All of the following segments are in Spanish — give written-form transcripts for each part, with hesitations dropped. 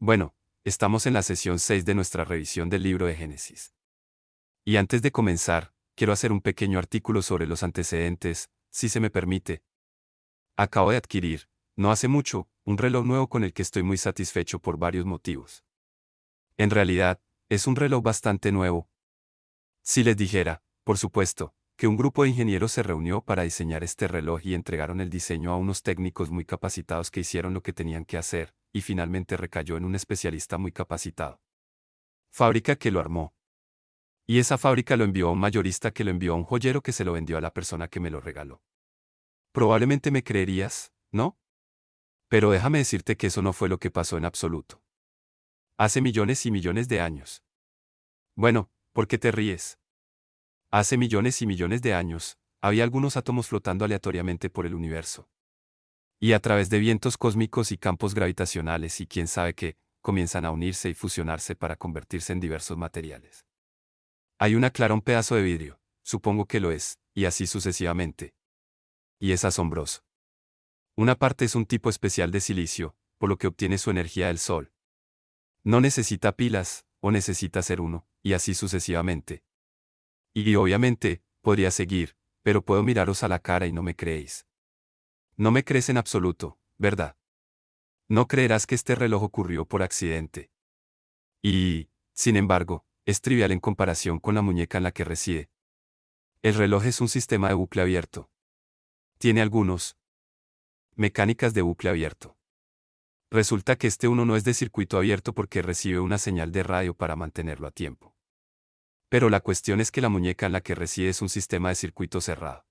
Bueno, estamos en la sesión 6 de nuestra revisión del libro de Génesis. Y antes de comenzar, quiero hacer un pequeño artículo sobre los antecedentes, si se me permite. Acabo de adquirir, no hace mucho, un reloj nuevo con el que estoy muy satisfecho por varios motivos. En realidad, es un reloj bastante nuevo. Si les dijera, por supuesto, que un grupo de ingenieros se reunió para diseñar este reloj y entregaron el diseño a unos técnicos muy capacitados que hicieron lo que tenían que hacer, y finalmente recayó en un especialista muy capacitado. Fábrica que lo armó. Y esa fábrica lo envió a un mayorista que lo envió a un joyero que se lo vendió a la persona que me lo regaló. Probablemente me creerías, ¿no? Pero déjame decirte que eso no fue lo que pasó en absoluto. Hace millones y millones de años. Bueno, ¿por qué te ríes? Hace millones y millones de años, había algunos átomos flotando aleatoriamente por el universo. Y a través de vientos cósmicos y campos gravitacionales y quién sabe qué, comienzan a unirse y fusionarse para convertirse en diversos materiales. Hay una clara un pedazo de vidrio, supongo que lo es, y así sucesivamente. Y es asombroso. Una parte es un tipo especial de silicio, por lo que obtiene su energía del sol. No necesita pilas, o necesita ser uno, y así sucesivamente. Y obviamente, podría seguir, pero puedo miraros a la cara y no me creéis. No me crees en absoluto, ¿verdad? No creerás que este reloj ocurrió por accidente. Y, sin embargo, es trivial en comparación con la muñeca en la que reside. El reloj es un sistema de bucle abierto. Tiene algunos mecánicas de bucle abierto. Resulta que este uno no es de circuito abierto porque recibe una señal de radio para mantenerlo a tiempo. Pero la cuestión es que la muñeca en la que reside es un sistema de circuito cerrado.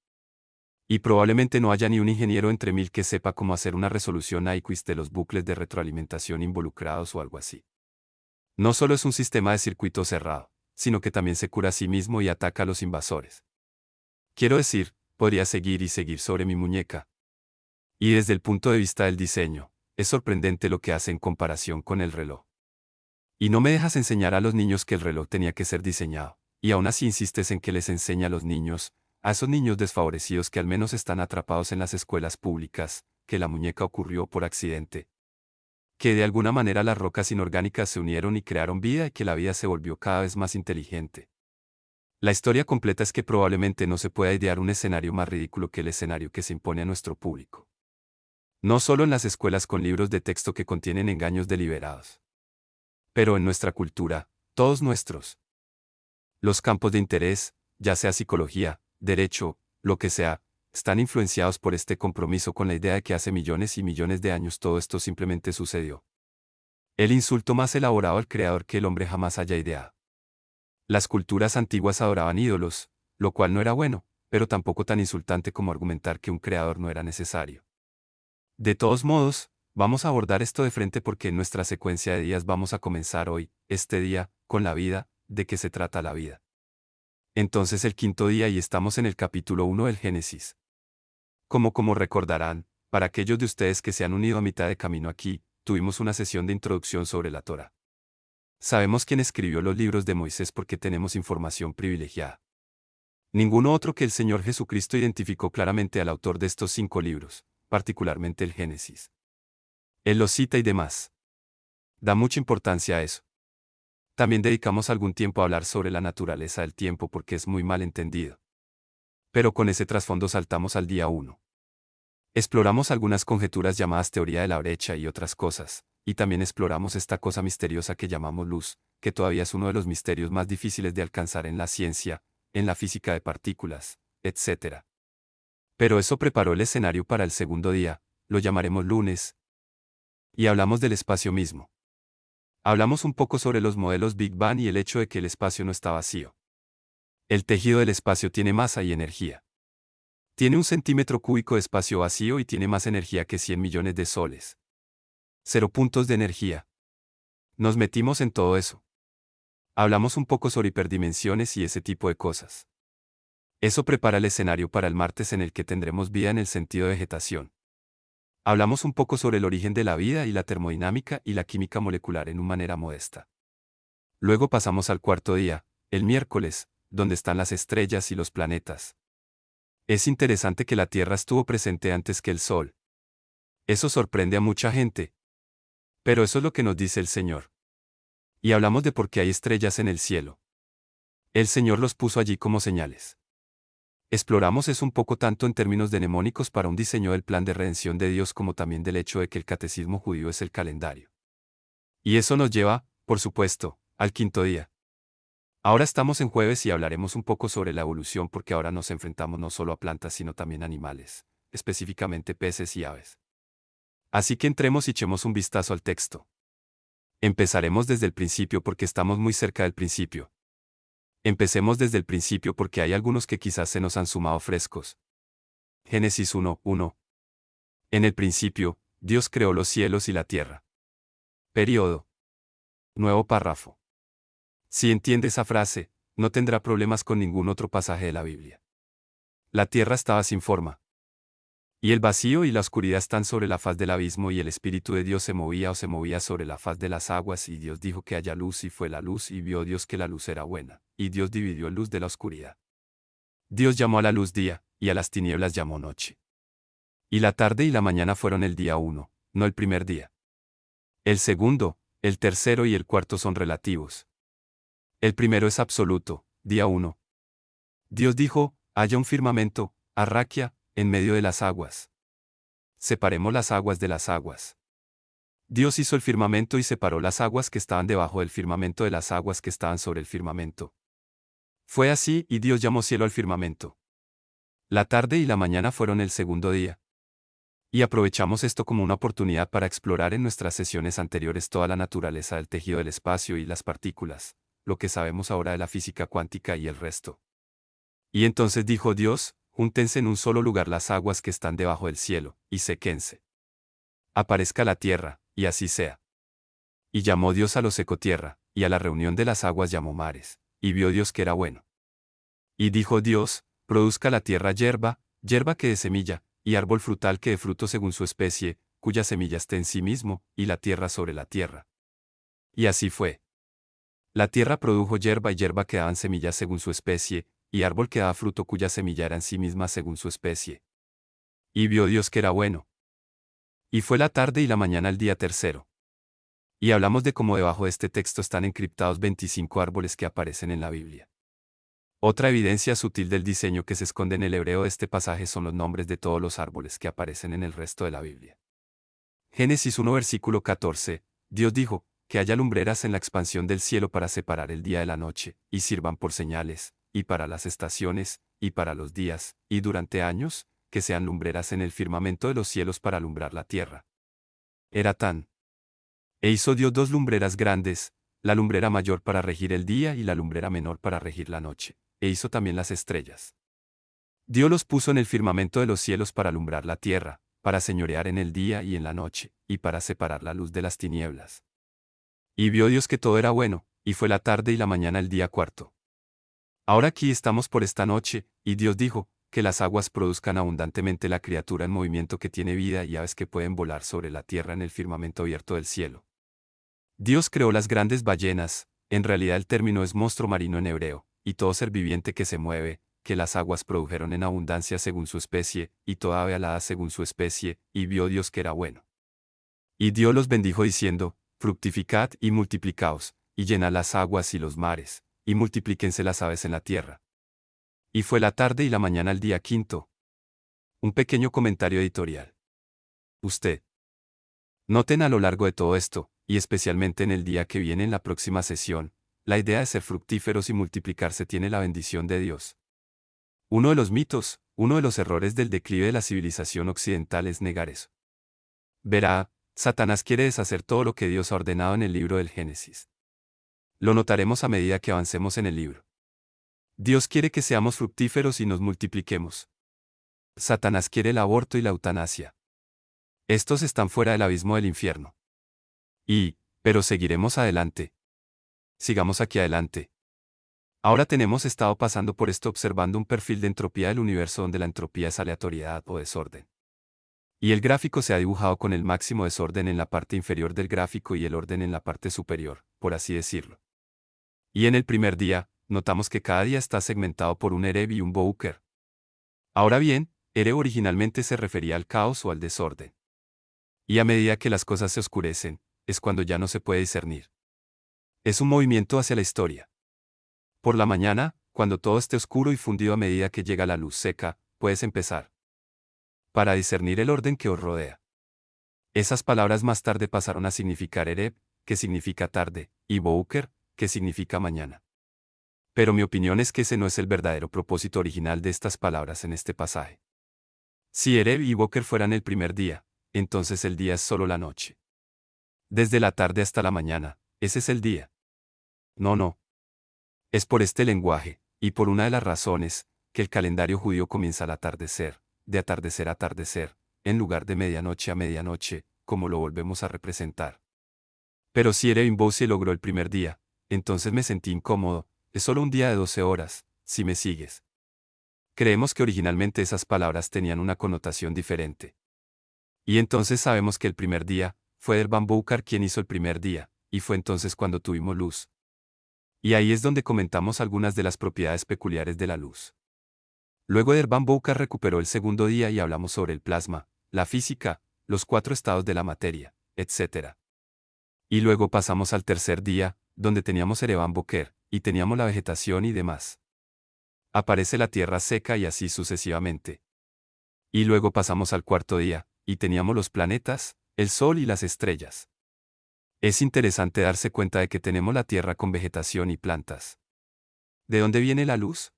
Y probablemente no haya ni un ingeniero entre mil que sepa cómo hacer una resolución Nyquist de los bucles de retroalimentación involucrados o algo así. No solo es un sistema de circuito cerrado, sino que también se cura a sí mismo y ataca a los invasores. Quiero decir, podría seguir y seguir sobre mi muñeca. Y desde el punto de vista del diseño, es sorprendente lo que hace en comparación con el reloj. Y no me dejas enseñar a los niños que el reloj tenía que ser diseñado, y aún así insistes en que les enseñe a los niños, a esos niños desfavorecidos que al menos están atrapados en las escuelas públicas, que la muñeca ocurrió por accidente. Que de alguna manera las rocas inorgánicas se unieron y crearon vida y que la vida se volvió cada vez más inteligente. La historia completa es que probablemente no se pueda idear un escenario más ridículo que el escenario que se impone a nuestro público. No solo en las escuelas con libros de texto que contienen engaños deliberados. Pero en nuestra cultura, todos nuestros. Los campos de interés, ya sea psicología, derecho, lo que sea, están influenciados por este compromiso con la idea de que hace millones y millones de años todo esto simplemente sucedió. El insulto más elaborado al creador que el hombre jamás haya ideado. Las culturas antiguas adoraban ídolos, lo cual no era bueno, pero tampoco tan insultante como argumentar que un creador no era necesario. De todos modos, vamos a abordar esto de frente porque en nuestra secuencia de días vamos a comenzar hoy, este día, con la vida, de qué se trata la vida. Entonces el quinto día y estamos en el capítulo 1 del Génesis. Como recordarán, para aquellos de ustedes que se han unido a mitad de camino aquí, tuvimos una sesión de introducción sobre la Torá. Sabemos quién escribió los libros de Moisés porque tenemos información privilegiada. Ninguno otro que el Señor Jesucristo identificó claramente al autor de estos 5 libros, particularmente el Génesis. Él los cita y demás. Da mucha importancia a eso. También dedicamos algún tiempo a hablar sobre la naturaleza del tiempo porque es muy mal entendido. Pero con ese trasfondo saltamos al día 1. Exploramos algunas conjeturas llamadas teoría de la brecha y otras cosas, y también exploramos esta cosa misteriosa que llamamos luz, que todavía es uno de los misterios más difíciles de alcanzar en la ciencia, en la física de partículas, etc. Pero eso preparó el escenario para el segundo día, lo llamaremos lunes, y hablamos del espacio mismo. Hablamos un poco sobre los modelos Big Bang y el hecho de que el espacio no está vacío. El tejido del espacio tiene masa y energía. Tiene 1 centímetro cúbico de espacio vacío y tiene más energía que 100 millones de soles. 0 puntos de energía. Nos metimos en todo eso. Hablamos un poco sobre hiperdimensiones y ese tipo de cosas. Eso prepara el escenario para el martes en el que tendremos vida en el sentido de vegetación. Hablamos un poco sobre el origen de la vida y la termodinámica y la química molecular en una manera modesta. Luego pasamos al cuarto día, el miércoles, donde están las estrellas y los planetas. Es interesante que la Tierra estuvo presente antes que el Sol. Eso sorprende a mucha gente. Pero eso es lo que nos dice el Señor. Y hablamos de por qué hay estrellas en el cielo. El Señor los puso allí como señales. Exploramos eso un poco tanto en términos de mnemónicos para un diseño del plan de redención de Dios como también del hecho de que el catecismo judío es el calendario. Y eso nos lleva, por supuesto, al quinto día. Ahora estamos en jueves y hablaremos un poco sobre la evolución porque ahora nos enfrentamos no solo a plantas sino también a animales, específicamente peces y aves. Así que entremos y echemos un vistazo al texto. Empezaremos desde el principio porque estamos muy cerca del principio. Empecemos desde el principio porque hay algunos que quizás se nos han sumado frescos. Génesis 1:1. En el principio, Dios creó los cielos y la tierra. Período. Nuevo párrafo. Si entiende esa frase, no tendrá problemas con ningún otro pasaje de la Biblia. La tierra estaba sin forma. Y el vacío y la oscuridad están sobre la faz del abismo y el Espíritu de Dios se movía sobre la faz de las aguas y Dios dijo que haya luz y fue la luz y vio Dios que la luz era buena, y Dios dividió la luz de la oscuridad. Dios llamó a la luz día, y a las tinieblas llamó noche. Y la tarde y la mañana fueron el día 1, no el primer día. El segundo, el tercero y el cuarto son relativos. El primero es absoluto, día 1. Dios dijo, haya un firmamento, arraquia, en medio de las aguas. Separemos las aguas de las aguas. Dios hizo el firmamento y separó las aguas que estaban debajo del firmamento de las aguas que estaban sobre el firmamento. Fue así y Dios llamó cielo al firmamento. La tarde y la mañana fueron el segundo día. Y aprovechamos esto como una oportunidad para explorar en nuestras sesiones anteriores toda la naturaleza del tejido del espacio y las partículas, lo que sabemos ahora de la física cuántica y el resto. Y entonces dijo Dios, júntense en un solo lugar las aguas que están debajo del cielo, y séquense. Aparezca la tierra, y así sea. Y llamó Dios a lo seco tierra, y a la reunión de las aguas llamó mares, y vio Dios que era bueno. Y dijo Dios, produzca la tierra hierba, hierba que dé semilla, y árbol frutal que dé fruto según su especie, cuya semilla esté en sí mismo, y la tierra sobre la tierra. Y así fue. La tierra produjo hierba y hierba que daban semillas según su especie, y árbol que daba fruto cuya semilla era en sí misma según su especie. Y vio Dios que era bueno. Y fue la tarde y la mañana el día tercero. Y hablamos de cómo debajo de este texto están encriptados 25 árboles que aparecen en la Biblia. Otra evidencia sutil del diseño que se esconde en el hebreo de este pasaje son los nombres de todos los árboles que aparecen en el resto de la Biblia. Génesis 1 versículo 14, Dios dijo, que haya lumbreras en la expansión del cielo para separar el día de la noche, y sirvan por señales, y para las estaciones, y para los días, y durante años, que sean lumbreras en el firmamento de los cielos para alumbrar la tierra. Era tan. E hizo Dios dos lumbreras grandes, la lumbrera mayor para regir el día y la lumbrera menor para regir la noche, e hizo también las estrellas. Dios los puso en el firmamento de los cielos para alumbrar la tierra, para señorear en el día y en la noche, y para separar la luz de las tinieblas. Y vio Dios que todo era bueno, y fue la tarde y la mañana el día cuarto. Ahora aquí estamos por esta noche, y Dios dijo, que las aguas produzcan abundantemente la criatura en movimiento que tiene vida y aves que pueden volar sobre la tierra en el firmamento abierto del cielo. Dios creó las grandes ballenas, en realidad el término es monstruo marino en hebreo, y todo ser viviente que se mueve, que las aguas produjeron en abundancia según su especie, y toda ave alada según su especie, y vio Dios que era bueno. Y Dios los bendijo diciendo, fructificad y multiplicaos, y llenad las aguas y los mares, y multiplíquense las aves en la tierra. Y fue la tarde y la mañana el día quinto. Un pequeño comentario editorial. Usted. Noten a lo largo de todo esto, y especialmente en el día que viene en la próxima sesión, la idea de ser fructíferos y multiplicarse tiene la bendición de Dios. Uno de los mitos, uno de los errores del declive de la civilización occidental es negar eso. Verá, Satanás quiere deshacer todo lo que Dios ha ordenado en el libro del Génesis. Lo notaremos a medida que avancemos en el libro. Dios quiere que seamos fructíferos y nos multipliquemos. Satanás quiere el aborto y la eutanasia. Estos están fuera del abismo del infierno. Pero seguiremos adelante. Sigamos aquí adelante. Ahora hemos estado pasando por esto observando un perfil de entropía del universo donde la entropía es aleatoriedad o desorden. Y el gráfico se ha dibujado con el máximo desorden en la parte inferior del gráfico y el orden en la parte superior, por así decirlo. Y en el primer día, notamos que cada día está segmentado por un Ereb y un Boker. Ahora bien, Ereb originalmente se refería al caos o al desorden. Y a medida que las cosas se oscurecen, es cuando ya no se puede discernir. Es un movimiento hacia la historia. Por la mañana, cuando todo esté oscuro y fundido a medida que llega la luz seca, puedes empezar. Para discernir el orden que os rodea. Esas palabras más tarde pasaron a significar Ereb, que significa tarde, y Boker, que significa mañana. Pero mi opinión es que ese no es el verdadero propósito original de estas palabras en este pasaje. Si Ereb y Boker fueran el primer día, entonces el día es solo la noche. Desde la tarde hasta la mañana, ese es el día. No. Es por este lenguaje, y por una de las razones, que el calendario judío comienza al atardecer, de atardecer a atardecer, en lugar de medianoche a medianoche, como lo volvemos a representar. Pero si Ereb Bosi logró el primer día, entonces me sentí incómodo, es solo un día de 12 horas, si me sigues. Creemos que originalmente esas palabras tenían una connotación diferente. Y entonces sabemos que el primer día, fue Derban Boukar quien hizo el primer día, y fue entonces cuando tuvimos luz. Y ahí es donde comentamos algunas de las propiedades peculiares de la luz. Luego Derban Boukar recuperó el segundo día y hablamos sobre el plasma, la física, los 4 estados de la materia, etc. Y luego pasamos al tercer día, donde teníamos Ereban Boker, y teníamos la vegetación y demás. Aparece la tierra seca y así sucesivamente. Y luego pasamos al cuarto día, y teníamos los planetas, el sol y las estrellas. Es interesante darse cuenta de que tenemos la tierra con vegetación y plantas. ¿De dónde viene la luz?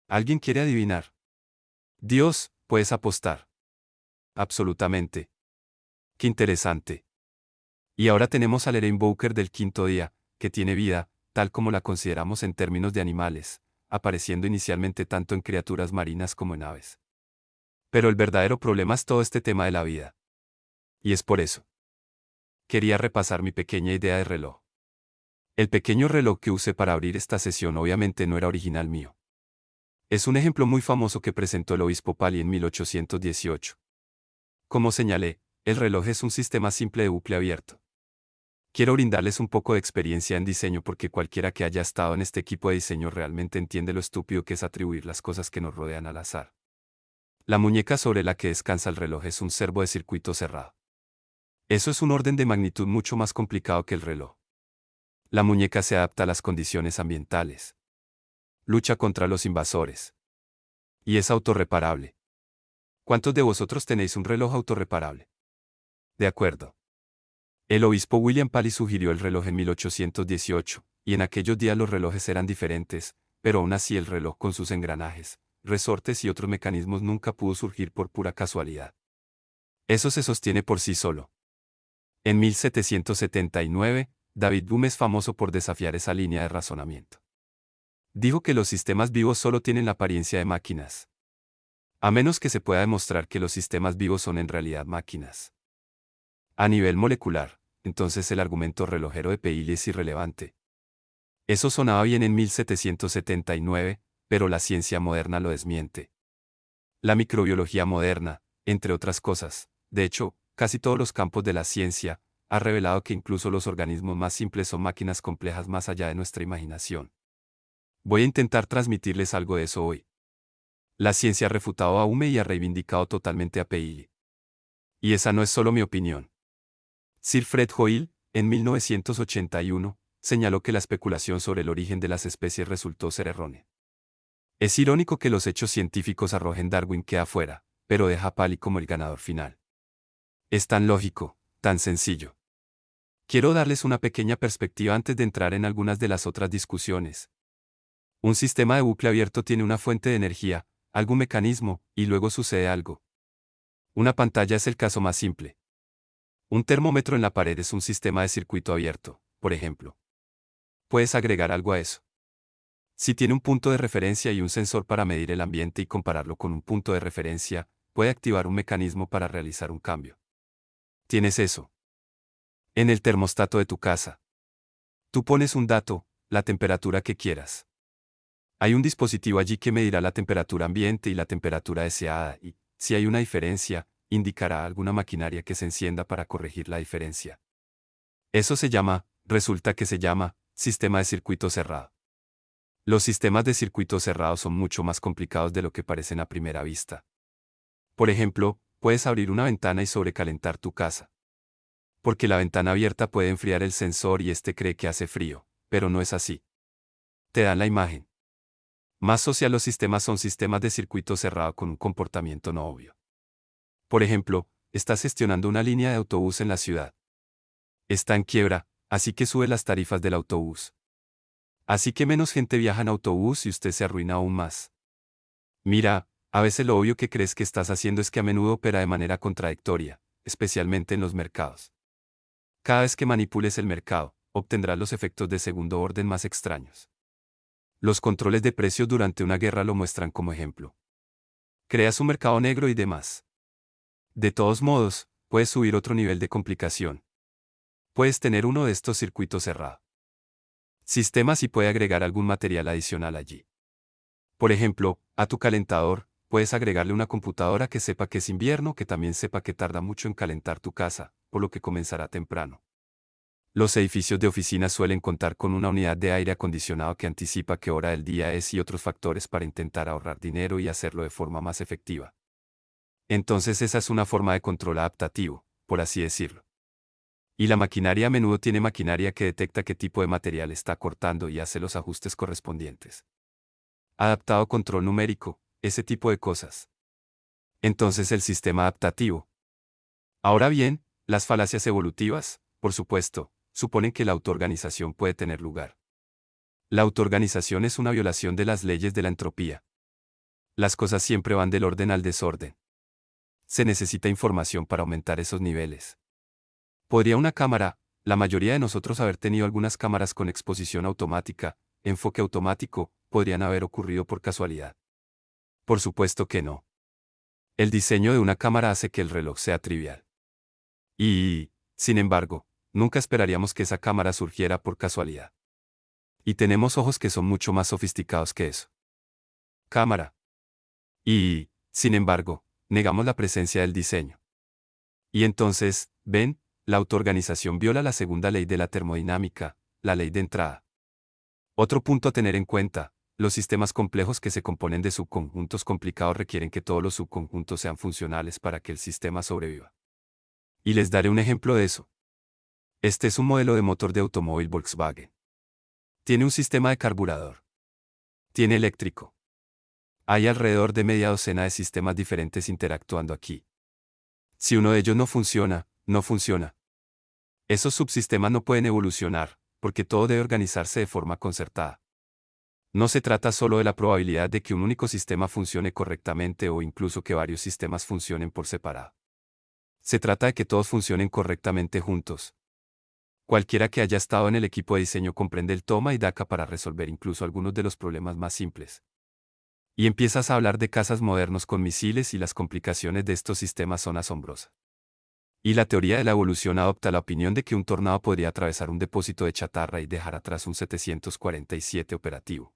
¿Alguien quiere adivinar? Dios, puedes apostar. Absolutamente. Qué interesante. Y ahora tenemos al Erein Boker del quinto día, que tiene vida, tal como la consideramos en términos de animales, apareciendo inicialmente tanto en criaturas marinas como en aves. Pero el verdadero problema es todo este tema de la vida. Y es por eso. Quería repasar mi pequeña idea de reloj. El pequeño reloj que usé para abrir esta sesión obviamente no era original mío. Es un ejemplo muy famoso que presentó el obispo Pali en 1818. Como señalé, el reloj es un sistema simple de bucle abierto. Quiero brindarles un poco de experiencia en diseño porque cualquiera que haya estado en este equipo de diseño realmente entiende lo estúpido que es atribuir las cosas que nos rodean al azar. La muñeca sobre la que descansa el reloj es un servo de circuito cerrado. Eso es un orden de magnitud mucho más complicado que el reloj. La muñeca se adapta a las condiciones ambientales. Lucha contra los invasores. Y es autorreparable. ¿Cuántos de vosotros tenéis un reloj autorreparable? De acuerdo. El obispo William Paley sugirió el reloj en 1818, y en aquellos días los relojes eran diferentes, pero aún así el reloj con sus engranajes, resortes y otros mecanismos nunca pudo surgir por pura casualidad. Eso se sostiene por sí solo. En 1779, David Hume es famoso por desafiar esa línea de razonamiento. Dijo que los sistemas vivos solo tienen la apariencia de máquinas. A menos que se pueda demostrar que los sistemas vivos son en realidad máquinas. A nivel molecular, entonces el argumento relojero de Paley es irrelevante. Eso sonaba bien en 1779, pero la ciencia moderna lo desmiente. La microbiología moderna, entre otras cosas, de hecho, casi todos los campos de la ciencia, ha revelado que incluso los organismos más simples son máquinas complejas más allá de nuestra imaginación. Voy a intentar transmitirles algo de eso hoy. La ciencia ha refutado a Hume y ha reivindicado totalmente a Paley. Y esa no es solo mi opinión. Sir Fred Hoyle, en 1981, señaló que la especulación sobre el origen de las especies resultó ser errónea. Es irónico que los hechos científicos arrojen Darwin que afuera, pero deja a Paley como el ganador final. Es tan lógico, tan sencillo. Quiero darles una pequeña perspectiva antes de entrar en algunas de las otras discusiones. Un sistema de bucle abierto tiene una fuente de energía, algún mecanismo, y luego sucede algo. Una pantalla es el caso más simple. Un termómetro en la pared es un sistema de circuito abierto, por ejemplo. Puedes agregar algo a eso. Si tiene un punto de referencia y un sensor para medir el ambiente y compararlo con un punto de referencia, puede activar un mecanismo para realizar un cambio. Tienes eso. En el termostato de tu casa. Tú pones un dato, la temperatura que quieras. Hay un dispositivo allí que medirá la temperatura ambiente y la temperatura deseada y, si hay una diferencia, indicará alguna maquinaria que se encienda para corregir la diferencia. Eso resulta que se llama, sistema de circuito cerrado. Los sistemas de circuito cerrado son mucho más complicados de lo que parecen a primera vista. Por ejemplo, puedes abrir una ventana y sobrecalentar tu casa. Porque la ventana abierta puede enfriar el sensor y este cree que hace frío, pero no es así. Te dan la imagen. Más social los sistemas son sistemas de circuito cerrado con un comportamiento no obvio. Por ejemplo, estás gestionando una línea de autobús en la ciudad. Está en quiebra, así que sube las tarifas del autobús. Así que menos gente viaja en autobús y usted se arruina aún más. Mira, a veces lo obvio que crees que estás haciendo es que a menudo opera de manera contradictoria, especialmente en los mercados. Cada vez que manipules el mercado, obtendrás los efectos de segundo orden más extraños. Los controles de precios durante una guerra lo muestran como ejemplo. Creas un mercado negro y demás. De todos modos, puedes subir otro nivel de complicación. Puedes tener uno de estos circuitos cerrado. Sistemas y puede agregar algún material adicional allí. Por ejemplo, a tu calentador, puedes agregarle una computadora que sepa que es invierno, que también sepa que tarda mucho en calentar tu casa, por lo que comenzará temprano. Los edificios de oficinas suelen contar con una unidad de aire acondicionado que anticipa qué hora del día es y otros factores para intentar ahorrar dinero y hacerlo de forma más efectiva. Entonces esa es una forma de control adaptativo, por así decirlo. Y la maquinaria a menudo tiene maquinaria que detecta qué tipo de material está cortando y hace los ajustes correspondientes. Adaptado control numérico, ese tipo de cosas. Entonces el sistema adaptativo. Ahora bien, las falacias evolutivas, por supuesto, suponen que la autoorganización puede tener lugar. La autoorganización es una violación de las leyes de la entropía. Las cosas siempre van del orden al desorden. Se necesita información para aumentar esos niveles. ¿Podría una cámara, la mayoría de nosotros haber tenido algunas cámaras con exposición automática, enfoque automático, podrían haber ocurrido por casualidad? Por supuesto que no. El diseño de una cámara hace que el reloj sea trivial. Y, sin embargo, nunca esperaríamos que esa cámara surgiera por casualidad. Y tenemos ojos que son mucho más sofisticados que eso. Cámara. Y, sin embargo, negamos la presencia del diseño. Y entonces, ven, la autoorganización viola la segunda ley de la termodinámica, la ley de entrada. Otro punto a tener en cuenta, los sistemas complejos que se componen de subconjuntos complicados requieren que todos los subconjuntos sean funcionales para que el sistema sobreviva. Y les daré un ejemplo de eso. Este es un modelo de motor de automóvil Volkswagen. Tiene un sistema de carburador. Tiene eléctrico. Hay alrededor de media docena de sistemas diferentes interactuando aquí. Si uno de ellos no funciona, no funciona. Esos subsistemas no pueden evolucionar, porque todo debe organizarse de forma concertada. No se trata solo de la probabilidad de que un único sistema funcione correctamente o incluso que varios sistemas funcionen por separado. Se trata de que todos funcionen correctamente juntos. Cualquiera que haya estado en el equipo de diseño comprende el toma y daca para resolver incluso algunos de los problemas más simples. Y empiezas a hablar de cazas modernos con misiles y las complicaciones de estos sistemas son asombrosas. Y la teoría de la evolución adopta la opinión de que un tornado podría atravesar un depósito de chatarra y dejar atrás un 747 operativo.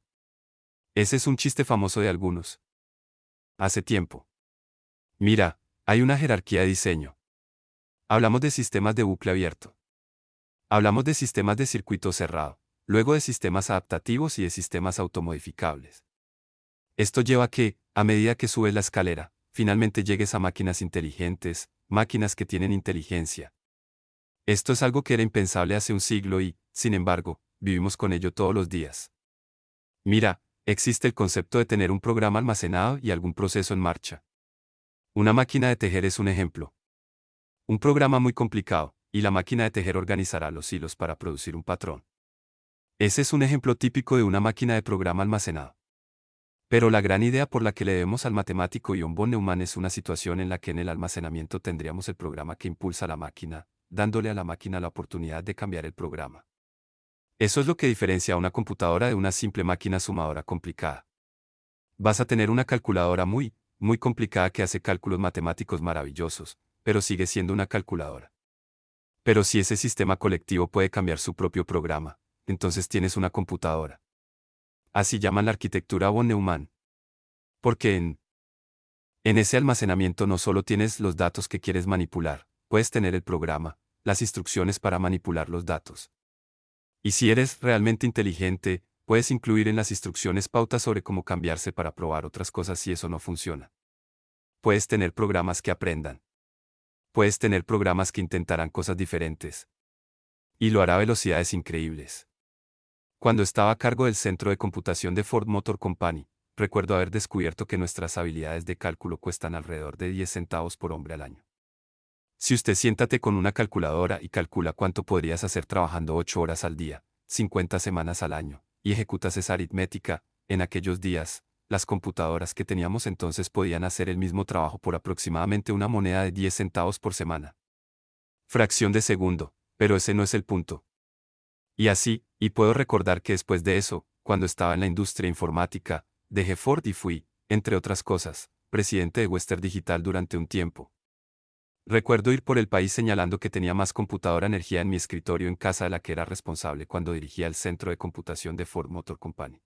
Ese es un chiste famoso de algunos. Hace tiempo. Mira, hay una jerarquía de diseño. Hablamos de sistemas de bucle abierto. Hablamos de sistemas de circuito cerrado, luego de sistemas adaptativos y de sistemas automodificables. Esto lleva a que, a medida que subes la escalera, finalmente llegues a máquinas inteligentes, máquinas que tienen inteligencia. Esto es algo que era impensable hace un siglo y, sin embargo, vivimos con ello todos los días. Mira, existe el concepto de tener un programa almacenado y algún proceso en marcha. Una máquina de tejer es un ejemplo. Un programa muy complicado, y la máquina de tejer organizará los hilos para producir un patrón. Ese es un ejemplo típico de una máquina de programa almacenado. Pero la gran idea por la que le debemos al matemático John von Neumann es una situación en la que en el almacenamiento tendríamos el programa que impulsa a la máquina, dándole a la máquina la oportunidad de cambiar el programa. Eso es lo que diferencia a una computadora de una simple máquina sumadora complicada. Vas a tener una calculadora muy, muy complicada que hace cálculos matemáticos maravillosos, pero sigue siendo una calculadora. Pero si ese sistema colectivo puede cambiar su propio programa, entonces tienes una computadora. Así llaman la arquitectura von Neumann. Porque en ese almacenamiento no solo tienes los datos que quieres manipular, puedes tener el programa, las instrucciones para manipular los datos. Y si eres realmente inteligente, puedes incluir en las instrucciones pautas sobre cómo cambiarse para probar otras cosas si eso no funciona. Puedes tener programas que aprendan. Puedes tener programas que intentarán cosas diferentes. Y lo hará a velocidades increíbles. Cuando estaba a cargo del centro de computación de Ford Motor Company, recuerdo haber descubierto que nuestras habilidades de cálculo cuestan alrededor de 10 centavos por hombre al año. Si usted siéntate con una calculadora y calcula cuánto podrías hacer trabajando 8 horas al día, 50 semanas al año, y ejecutas esa aritmética, en aquellos días, las computadoras que teníamos entonces podían hacer el mismo trabajo por aproximadamente una moneda de 10 centavos por semana. Fracción de segundo, pero ese no es el punto. Y puedo recordar que después de eso, cuando estaba en la industria informática, dejé Ford y fui, entre otras cosas, presidente de Western Digital durante un tiempo. Recuerdo ir por el país señalando que tenía más computadora energía en mi escritorio en casa de la que era responsable cuando dirigía el centro de computación de Ford Motor Company.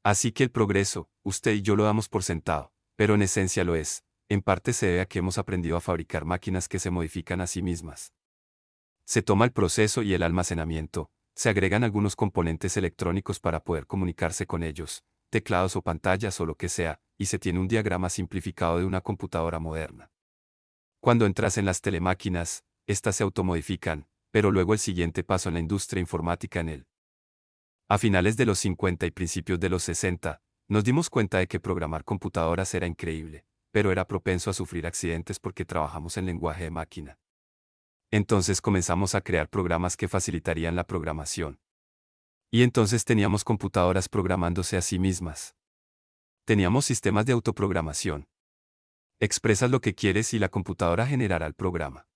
Así que el progreso, usted y yo lo damos por sentado, pero en esencia lo es, en parte se debe a que hemos aprendido a fabricar máquinas que se modifican a sí mismas. Se toma el proceso y el almacenamiento, se agregan algunos componentes electrónicos para poder comunicarse con ellos, teclados o pantallas o lo que sea, y se tiene un diagrama simplificado de una computadora moderna. Cuando entras en las telemáquinas, estas se automodifican, pero luego el siguiente paso en la industria informática en él. A finales de los 50 y principios de los 60, nos dimos cuenta de que programar computadoras era increíble, pero era propenso a sufrir accidentes porque trabajamos en lenguaje de máquina. Entonces comenzamos a crear programas que facilitarían la programación. Y entonces teníamos computadoras programándose a sí mismas. Teníamos sistemas de autoprogramación. Expresas lo que quieres y la computadora generará el programa.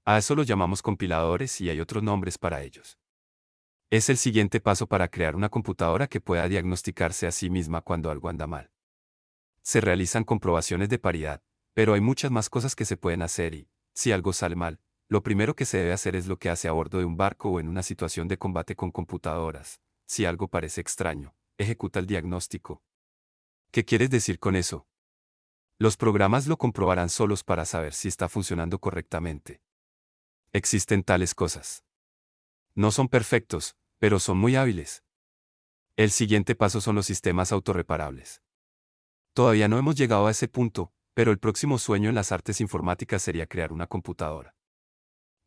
A eso lo llamamos compiladores y hay otros nombres para ellos. Es el siguiente paso para crear una computadora que pueda diagnosticarse a sí misma cuando algo anda mal. Se realizan comprobaciones de paridad, pero hay muchas más cosas que se pueden hacer y, si algo sale mal, lo primero que se debe hacer es lo que hace a bordo de un barco o en una situación de combate con computadoras. Si algo parece extraño, ejecuta el diagnóstico. ¿Qué quieres decir con eso? Los programas lo comprobarán solos para saber si está funcionando correctamente. Existen tales cosas. No son perfectos, pero son muy hábiles. El siguiente paso son los sistemas autorreparables. Todavía no hemos llegado a ese punto, pero el próximo sueño en las artes informáticas sería crear una computadora.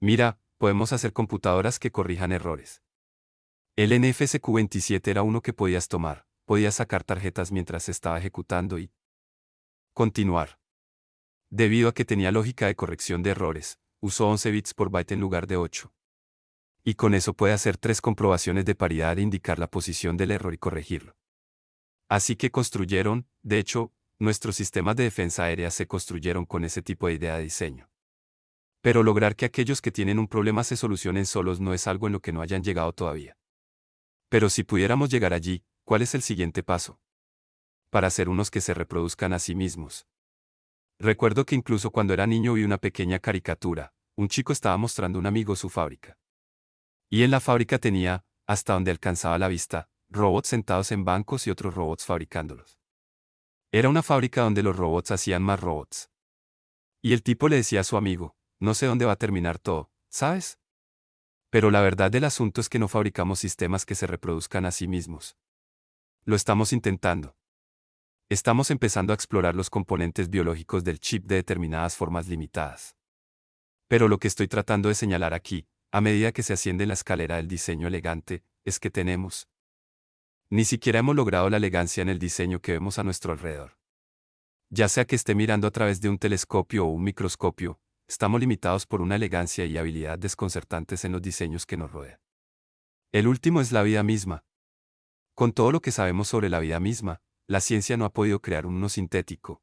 Mira, podemos hacer computadoras que corrijan errores. El NFSQ27 era uno que podías tomar, podías sacar tarjetas mientras se estaba ejecutando y continuar. Debido a que tenía lógica de corrección de errores, usó 11 bits por byte en lugar de 8. Y con eso puede hacer 3 comprobaciones de paridad e indicar la posición del error y corregirlo. Así que construyeron, de hecho, nuestros sistemas de defensa aérea se construyeron con ese tipo de idea de diseño. Pero lograr que aquellos que tienen un problema se solucionen solos no es algo en lo que no hayan llegado todavía. Pero si pudiéramos llegar allí, ¿cuál es el siguiente paso? Para hacer unos que se reproduzcan a sí mismos. Recuerdo que incluso cuando era niño vi una pequeña caricatura, un chico estaba mostrando a un amigo su fábrica. Y en la fábrica tenía, hasta donde alcanzaba la vista, robots sentados en bancos y otros robots fabricándolos. Era una fábrica donde los robots hacían más robots. Y el tipo le decía a su amigo, no sé dónde va a terminar todo, ¿sabes? Pero la verdad del asunto es que no fabricamos sistemas que se reproduzcan a sí mismos. Lo estamos intentando. Estamos empezando a explorar los componentes biológicos del chip de determinadas formas limitadas. Pero lo que estoy tratando de señalar aquí, a medida que se asciende en la escalera del diseño elegante, es que ni siquiera hemos logrado la elegancia en el diseño que vemos a nuestro alrededor. Ya sea que esté mirando a través de un telescopio o un microscopio, estamos limitados por una elegancia y habilidad desconcertantes en los diseños que nos rodean. El último es la vida misma. Con todo lo que sabemos sobre la vida misma, la ciencia no ha podido crear uno sintético.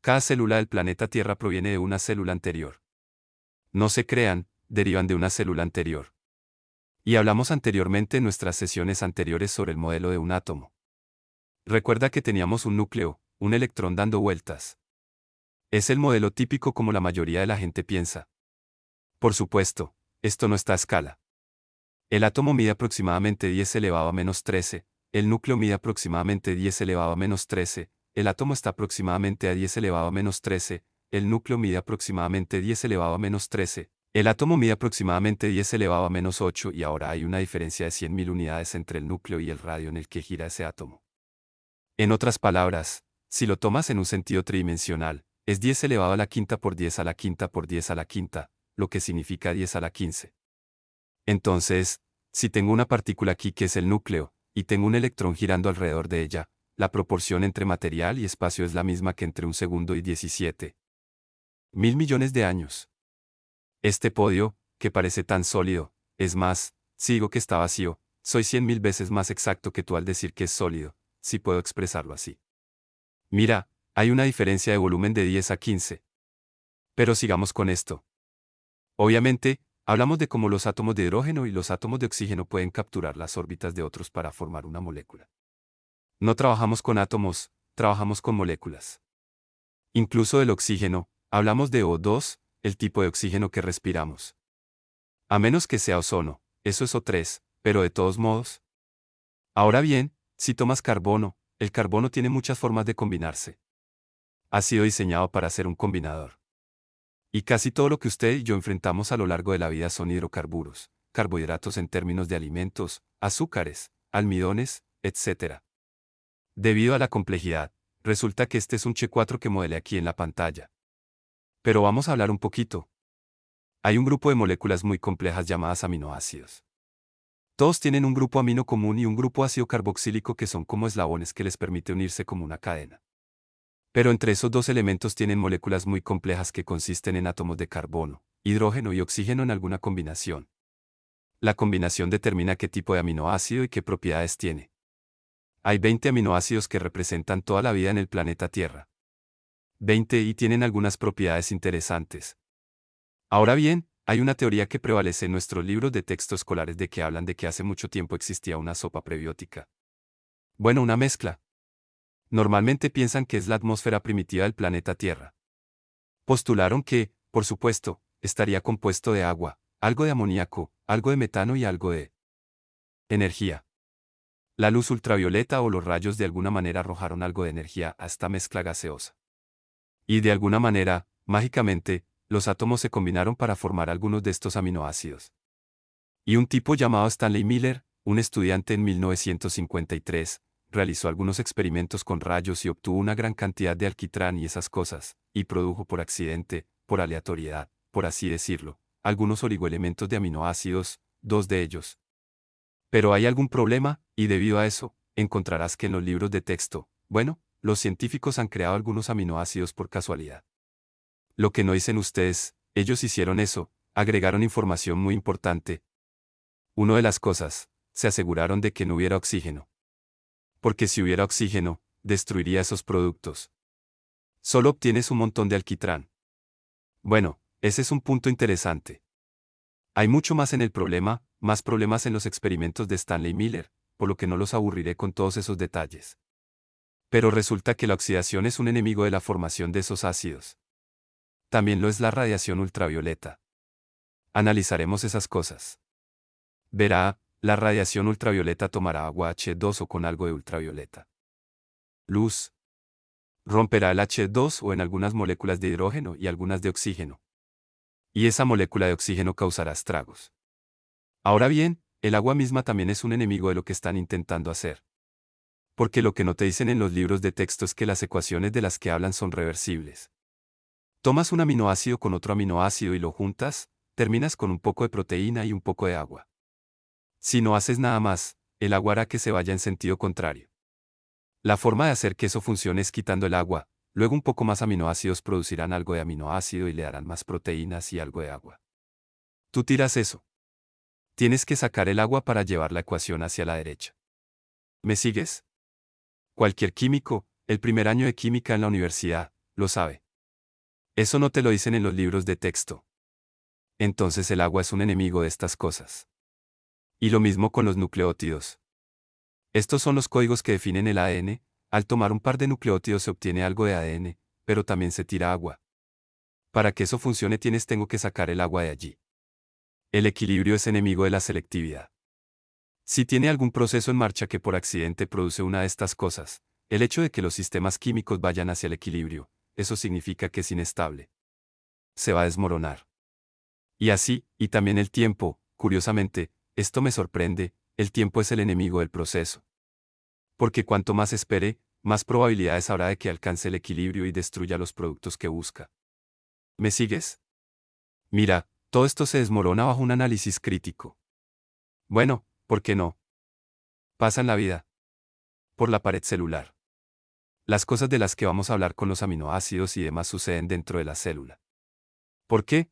Cada célula del planeta Tierra proviene de una célula anterior. No se crean, derivan de una célula anterior. Y hablamos anteriormente en nuestras sesiones anteriores sobre el modelo de un átomo. Recuerda que teníamos un núcleo, un electrón dando vueltas. Es el modelo típico como la mayoría de la gente piensa. Por supuesto, esto no está a escala. El átomo mide aproximadamente 10 elevado a menos 13, el núcleo mide aproximadamente 10 elevado a menos 13, el átomo está aproximadamente a 10 elevado a menos 13, el núcleo mide aproximadamente 10 elevado a menos 13, el átomo mide aproximadamente 10 elevado a menos 8 y ahora hay una diferencia de 100.000 unidades entre el núcleo y el radio en el que gira ese átomo. En otras palabras, si lo tomas en un sentido tridimensional, es 10 elevado a la quinta por 10 a la quinta por 10 a la quinta, lo que significa 10 a la 15. Entonces, si tengo una partícula aquí que es el núcleo, y tengo un electrón girando alrededor de ella, la proporción entre material y espacio es la misma que entre 1 segundo y 17.000 millones de años. Este podio, que parece tan sólido, es más, si digo que está vacío, soy 100.000 veces más exacto que tú al decir que es sólido, si puedo expresarlo así. Mira, hay una diferencia de volumen de 10 a 15. Pero sigamos con esto. Obviamente, hablamos de cómo los átomos de hidrógeno y los átomos de oxígeno pueden capturar las órbitas de otros para formar una molécula. No trabajamos con átomos, trabajamos con moléculas. Incluso del oxígeno, hablamos de O2, el tipo de oxígeno que respiramos. A menos que sea ozono, eso es O3, pero de todos modos. Ahora bien, si tomas carbono, el carbono tiene muchas formas de combinarse. Ha sido diseñado para ser un combinador. Y casi todo lo que usted y yo enfrentamos a lo largo de la vida son hidrocarburos, carbohidratos en términos de alimentos, azúcares, almidones, etc. Debido a la complejidad, resulta que este es un Che4 que modelé aquí en la pantalla. Pero vamos a hablar un poquito. Hay un grupo de moléculas muy complejas llamadas aminoácidos. Todos tienen un grupo amino común y un grupo ácido carboxílico que son como eslabones que les permite unirse como una cadena. Pero entre esos dos elementos tienen moléculas muy complejas que consisten en átomos de carbono, hidrógeno y oxígeno en alguna combinación. La combinación determina qué tipo de aminoácido y qué propiedades tiene. Hay 20 aminoácidos que representan toda la vida en el planeta Tierra. 20 y tienen algunas propiedades interesantes. Ahora bien, hay una teoría que prevalece en nuestros libros de texto escolares de que hablan de que hace mucho tiempo existía una sopa prebiótica. Bueno, una mezcla. Normalmente piensan que es la atmósfera primitiva del planeta Tierra. Postularon que, por supuesto, estaría compuesto de agua, algo de amoníaco, algo de metano y algo de energía. La luz ultravioleta o los rayos de alguna manera arrojaron algo de energía a esta mezcla gaseosa. Y de alguna manera, mágicamente, los átomos se combinaron para formar algunos de estos aminoácidos. Y un tipo llamado Stanley Miller, un estudiante en 1953, realizó algunos experimentos con rayos y obtuvo una gran cantidad de alquitrán y esas cosas, y produjo por accidente, por aleatoriedad, por así decirlo, algunos oligoelementos de aminoácidos, 2 de ellos. Pero hay algún problema, y debido a eso, encontrarás que en los libros de texto, bueno, los científicos han creado algunos aminoácidos por casualidad. Lo que no dicen ustedes, ellos hicieron eso, agregaron información muy importante. Una de las cosas, se aseguraron de que no hubiera oxígeno. Porque si hubiera oxígeno, destruiría esos productos. Solo obtienes un montón de alquitrán. Bueno, ese es un punto interesante. Hay mucho más en el problema, más problemas en los experimentos de Stanley Miller, por lo que no los aburriré con todos esos detalles. Pero resulta que la oxidación es un enemigo de la formación de esos ácidos. También lo es la radiación ultravioleta. Analizaremos esas cosas. Verá, la radiación ultravioleta tomará agua H2 o con algo de ultravioleta. Luz. Romperá el H2 o en algunas moléculas de hidrógeno y algunas de oxígeno. Y esa molécula de oxígeno causará estragos. Ahora bien, el agua misma también es un enemigo de lo que están intentando hacer. Porque lo que no te dicen en los libros de texto es que las ecuaciones de las que hablan son reversibles. Tomas un aminoácido con otro aminoácido y lo juntas, terminas con un poco de proteína y un poco de agua. Si no haces nada más, el agua hará que se vaya en sentido contrario. La forma de hacer que eso funcione es quitando el agua, luego un poco más aminoácidos producirán algo de aminoácido y le darán más proteínas y algo de agua. Tú tiras eso. Tienes que sacar el agua para llevar la ecuación hacia la derecha. ¿Me sigues? Cualquier químico, el primer año de química en la universidad, lo sabe. Eso no te lo dicen en los libros de texto. Entonces el agua es un enemigo de estas cosas. Y lo mismo con los nucleótidos. Estos son los códigos que definen el ADN, al tomar un par de nucleótidos se obtiene algo de ADN, pero también se tira agua. Para que eso funcione tengo que sacar el agua de allí. El equilibrio es enemigo de la selectividad. Si tiene algún proceso en marcha que por accidente produce una de estas cosas, el hecho de que los sistemas químicos vayan hacia el equilibrio, eso significa que es inestable. Se va a desmoronar. Y así, y también el tiempo, curiosamente, esto me sorprende, el tiempo es el enemigo del proceso. Porque cuanto más espere, más probabilidades habrá de que alcance el equilibrio y destruya los productos que busca. ¿Me sigues? Mira, todo esto se desmorona bajo un análisis crítico. Bueno, ¿por qué no? Pasa en la vida. Por la pared celular. Las cosas de las que vamos a hablar con los aminoácidos y demás suceden dentro de la célula. ¿Por qué?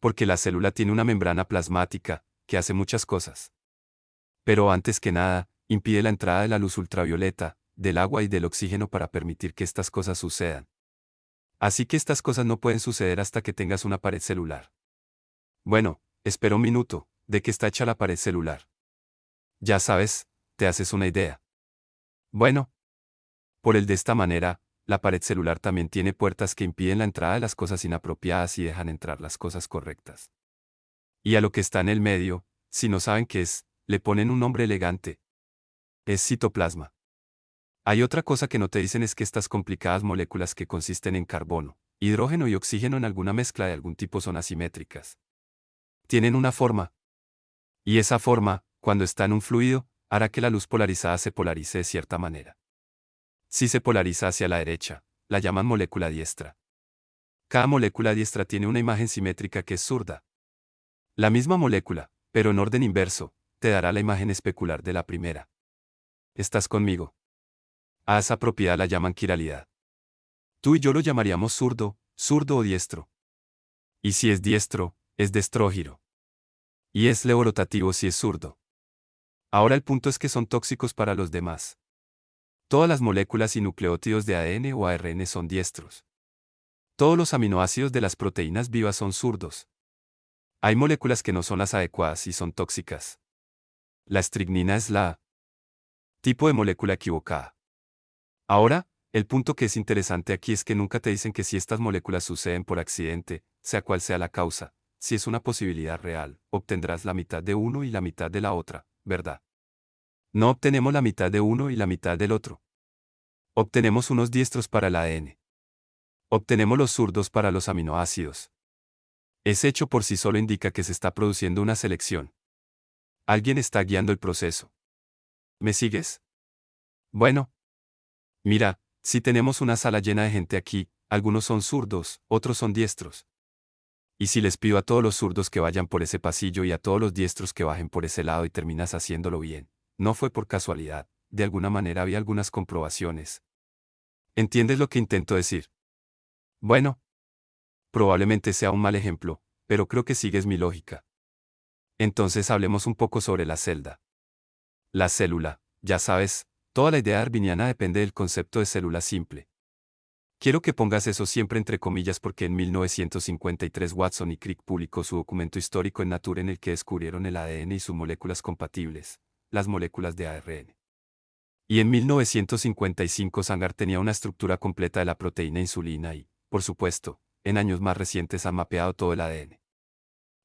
Porque la célula tiene una membrana plasmática, que hace muchas cosas. Pero antes que nada, impide la entrada de la luz ultravioleta, del agua y del oxígeno para permitir que estas cosas sucedan. Así que estas cosas no pueden suceder hasta que tengas una pared celular. Bueno, espera un minuto, ¿de qué está hecha la pared celular? Ya sabes, te haces una idea. Bueno, por el de esta manera, la pared celular también tiene puertas que impiden la entrada de las cosas inapropiadas y dejan entrar las cosas correctas. Y a lo que está en el medio, si no saben qué es, le ponen un nombre elegante. Es citoplasma. Hay otra cosa que no te dicen es que estas complicadas moléculas que consisten en carbono, hidrógeno y oxígeno en alguna mezcla de algún tipo son asimétricas. Tienen una forma. Y esa forma, cuando está en un fluido, hará que la luz polarizada se polarice de cierta manera. Si se polariza hacia la derecha, la llaman molécula diestra. Cada molécula diestra tiene una imagen simétrica que es zurda. La misma molécula, pero en orden inverso, te dará la imagen especular de la primera. ¿Estás conmigo? A esa propiedad la llaman quiralidad. Tú y yo lo llamaríamos zurdo, zurdo o diestro. Y si es diestro, es destrógiro. Y es levorotativo si es zurdo. Ahora el punto es que son tóxicos para los demás. Todas las moléculas y nucleótidos de ADN o ARN son diestros. Todos los aminoácidos de las proteínas vivas son zurdos. Hay moléculas que no son las adecuadas y son tóxicas. La estricnina es la tipo de molécula equivocada. Ahora, el punto que es interesante aquí es que nunca te dicen que si estas moléculas suceden por accidente, sea cual sea la causa, si es una posibilidad real, obtendrás la mitad de uno y la mitad de la otra, ¿verdad? No obtenemos la mitad de uno y la mitad del otro. Obtenemos unos diestros para el ADN. Obtenemos los zurdos para los aminoácidos. Ese hecho por sí solo indica que se está produciendo una selección. Alguien está guiando el proceso. ¿Me sigues? Bueno. Mira, si tenemos una sala llena de gente aquí, algunos son zurdos, otros son diestros. Y si les pido a todos los zurdos que vayan por ese pasillo y a todos los diestros que bajen por ese lado y terminas haciéndolo bien, no fue por casualidad, de alguna manera había algunas comprobaciones. ¿Entiendes lo que intento decir? Bueno, probablemente sea un mal ejemplo, pero creo que sigues mi lógica. Entonces hablemos un poco sobre la celda. La célula, ya sabes, toda la idea darwiniana depende del concepto de célula simple. Quiero que pongas eso siempre entre comillas porque en 1953 Watson y Crick publicó su documento histórico en Nature en el que descubrieron el ADN y sus moléculas compatibles, las moléculas de ARN. Y en 1955 Sanger tenía una estructura completa de la proteína insulina y, por supuesto, en años más recientes han mapeado todo el ADN.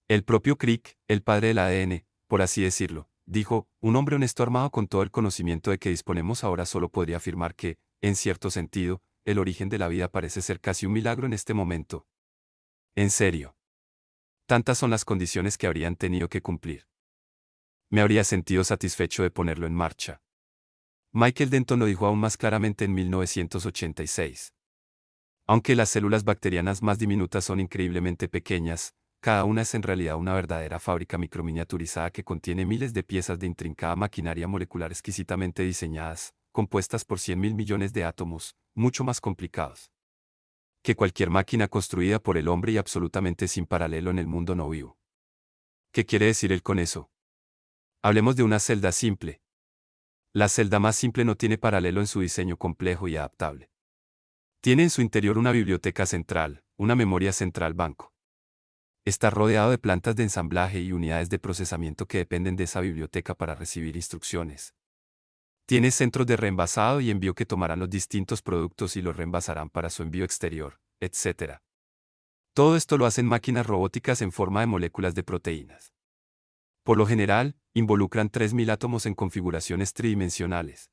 El propio Crick, el padre del ADN, por así decirlo, dijo, un hombre honesto armado con todo el conocimiento de que disponemos ahora solo podría afirmar que, en cierto sentido, el origen de la vida parece ser casi un milagro en este momento. En serio. Tantas son las condiciones que habrían tenido que cumplir. Me habría sentido satisfecho de ponerlo en marcha. Michael Denton lo dijo aún más claramente en 1986. Aunque las células bacterianas más diminutas son increíblemente pequeñas, cada una es en realidad una verdadera fábrica microminiaturizada que contiene miles de piezas de intrincada maquinaria molecular exquisitamente diseñadas, compuestas por 100.000 millones de átomos, mucho más complicados que cualquier máquina construida por el hombre y absolutamente sin paralelo en el mundo no vivo. ¿Qué quiere decir él con eso? Hablemos de una celda simple. La celda más simple no tiene paralelo en su diseño complejo y adaptable. Tiene en su interior una biblioteca central, una memoria central banco. Está rodeado de plantas de ensamblaje y unidades de procesamiento que dependen de esa biblioteca para recibir instrucciones. Tiene centros de reenvasado y envío que tomarán los distintos productos y los reenvasarán para su envío exterior, etc. Todo esto lo hacen máquinas robóticas en forma de moléculas de proteínas. Por lo general, involucran 3.000 átomos en configuraciones tridimensionales.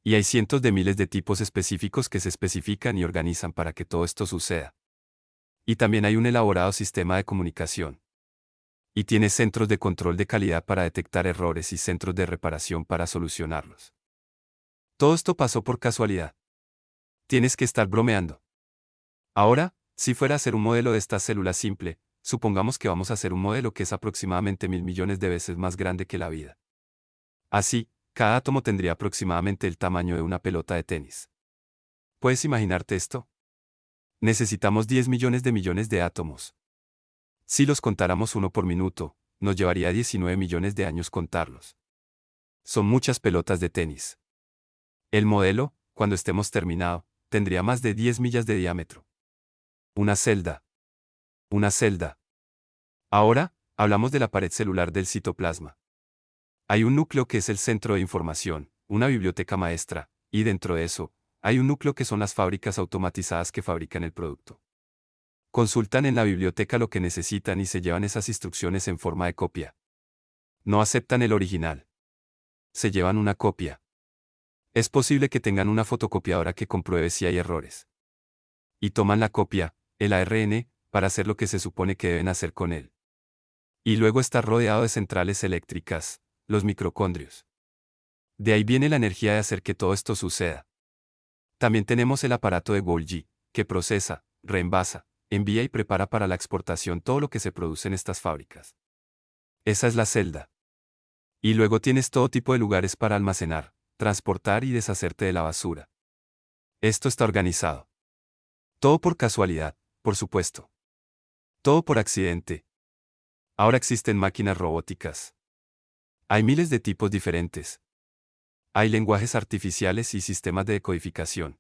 Y hay cientos de miles de tipos específicos que se especifican y organizan para que todo esto suceda. Y también hay un elaborado sistema de comunicación. Y tiene centros de control de calidad para detectar errores y centros de reparación para solucionarlos. Todo esto pasó por casualidad. Tienes que estar bromeando. Ahora, si fuera a hacer un modelo de esta célula simple, supongamos que vamos a hacer un modelo que es aproximadamente 1.000 millones de veces más grande que la vida. Así, cada átomo tendría aproximadamente el tamaño de una pelota de tenis. ¿Puedes imaginarte esto? Necesitamos 10 millones de átomos. Si los contáramos uno por minuto, nos llevaría 19 millones de años contarlos. Son muchas pelotas de tenis. El modelo, cuando estemos terminado, tendría más de 10 millas de diámetro. Una celda. Una celda. Ahora, hablamos de la pared celular del citoplasma. Hay un núcleo que es el centro de información, una biblioteca maestra, y dentro de eso, hay un núcleo que son las fábricas automatizadas que fabrican el producto. Consultan en la biblioteca lo que necesitan y se llevan esas instrucciones en forma de copia. No aceptan el original. Se llevan una copia. Es posible que tengan una fotocopiadora que compruebe si hay errores. Y toman la copia, el ARN, para hacer lo que se supone que deben hacer con él. Y luego está rodeado de centrales eléctricas, los mitocondrios. De ahí viene la energía de hacer que todo esto suceda. También tenemos el aparato de Golgi, que procesa, reenvasa, envía y prepara para la exportación todo lo que se produce en estas fábricas. Esa es la celda. Y luego tienes todo tipo de lugares para almacenar, transportar y deshacerte de la basura. Esto está organizado. Todo por casualidad, por supuesto. Todo por accidente. Ahora existen máquinas robóticas. Hay miles de tipos diferentes. Hay lenguajes artificiales y sistemas de decodificación.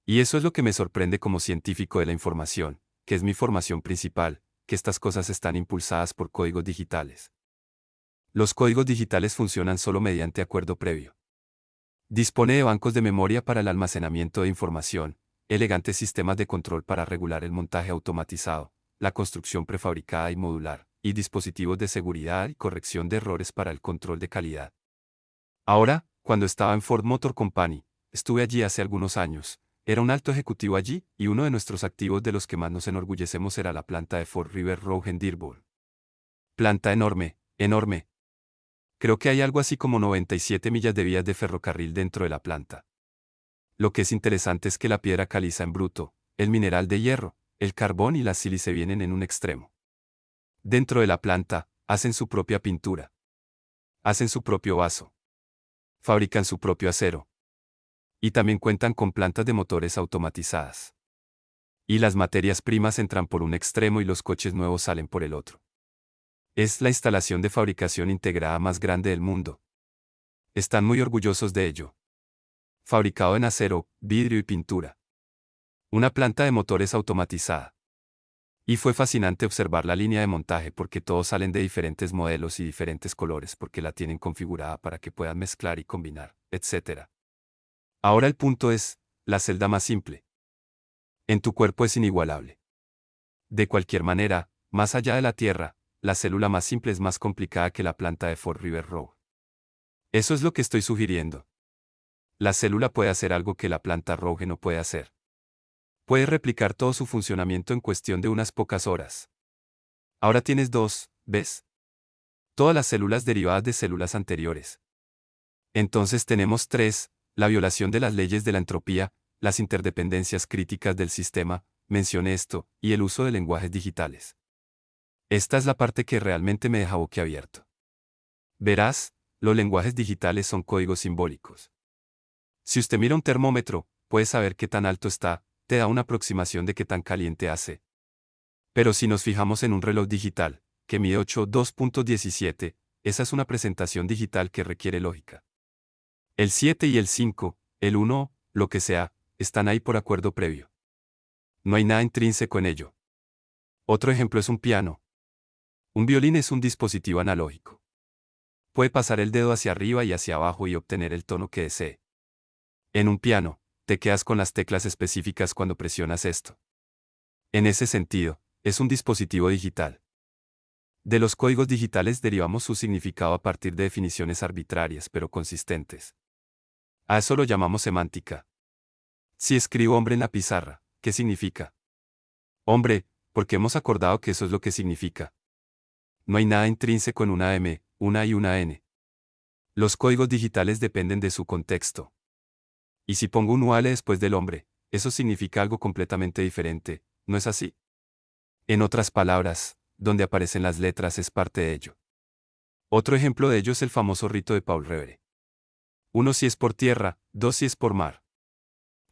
Y eso es lo que me sorprende como científico de la información, que es mi formación principal, que estas cosas están impulsadas por códigos digitales. Los códigos digitales funcionan solo mediante acuerdo previo. Dispone de bancos de memoria para el almacenamiento de información, elegantes sistemas de control para regular el montaje automatizado, la construcción prefabricada y modular, y dispositivos de seguridad y corrección de errores para el control de calidad. Ahora, cuando estaba en Ford Motor Company, estuve allí hace algunos años, era un alto ejecutivo allí, y uno de nuestros activos de los que más nos enorgullecemos era la planta de Ford River Road en Dearborn. Planta enorme, enorme. Creo que hay algo así como 97 millas de vías de ferrocarril dentro de la planta. Lo que es interesante es que la piedra caliza en bruto, el mineral de hierro, el carbón y la sílice vienen en un extremo. Dentro de la planta, hacen su propia pintura. Hacen su propio vaso. Fabrican su propio acero. Y también cuentan con plantas de motores automatizadas. Y las materias primas entran por un extremo y los coches nuevos salen por el otro. Es la instalación de fabricación integrada más grande del mundo. Están muy orgullosos de ello. Fabricado en acero, vidrio y pintura. Una planta de motores automatizada. Y fue fascinante observar la línea de montaje porque todos salen de diferentes modelos y diferentes colores porque la tienen configurada para que puedan mezclar y combinar, etc. Ahora el punto es, la celda más simple. En tu cuerpo es inigualable. De cualquier manera, más allá de la Tierra, la célula más simple es más complicada que la planta de Fort River Road. Eso es lo que estoy sugiriendo. La célula puede hacer algo que la planta Rogue no puede hacer. Puede replicar todo su funcionamiento en cuestión de unas pocas horas. Ahora tienes dos, ¿ves? Todas las células derivadas de células anteriores. Entonces tenemos tres, la violación de las leyes de la entropía, las interdependencias críticas del sistema, mencioné esto, y el uso de lenguajes digitales. Esta es la parte que realmente me deja boquiabierto. Verás, los lenguajes digitales son códigos simbólicos. Si usted mira un termómetro, puede saber qué tan alto está, te da una aproximación de qué tan caliente hace. Pero si nos fijamos en un reloj digital, que mide 8.2.17, esa es una presentación digital que requiere lógica. El 7 y el 5, el 1, lo que sea, están ahí por acuerdo previo. No hay nada intrínseco en ello. Otro ejemplo es un piano. Un violín es un dispositivo analógico. Puede pasar el dedo hacia arriba y hacia abajo y obtener el tono que desee. En un piano, te quedas con las teclas específicas cuando presionas esto. En ese sentido, es un dispositivo digital. De los códigos digitales derivamos su significado a partir de definiciones arbitrarias pero consistentes. A eso lo llamamos semántica. Si escribo hombre en la pizarra, ¿qué significa? Hombre, porque hemos acordado que eso es lo que significa. No hay nada intrínseco en una M, una y una N. Los códigos digitales dependen de su contexto. Y si pongo un UAL después del hombre, eso significa algo completamente diferente, ¿no es así? En otras palabras, donde aparecen las letras es parte de ello. Otro ejemplo de ello es el famoso rito de Paul Revere. 1 si es por tierra, 2 si es por mar.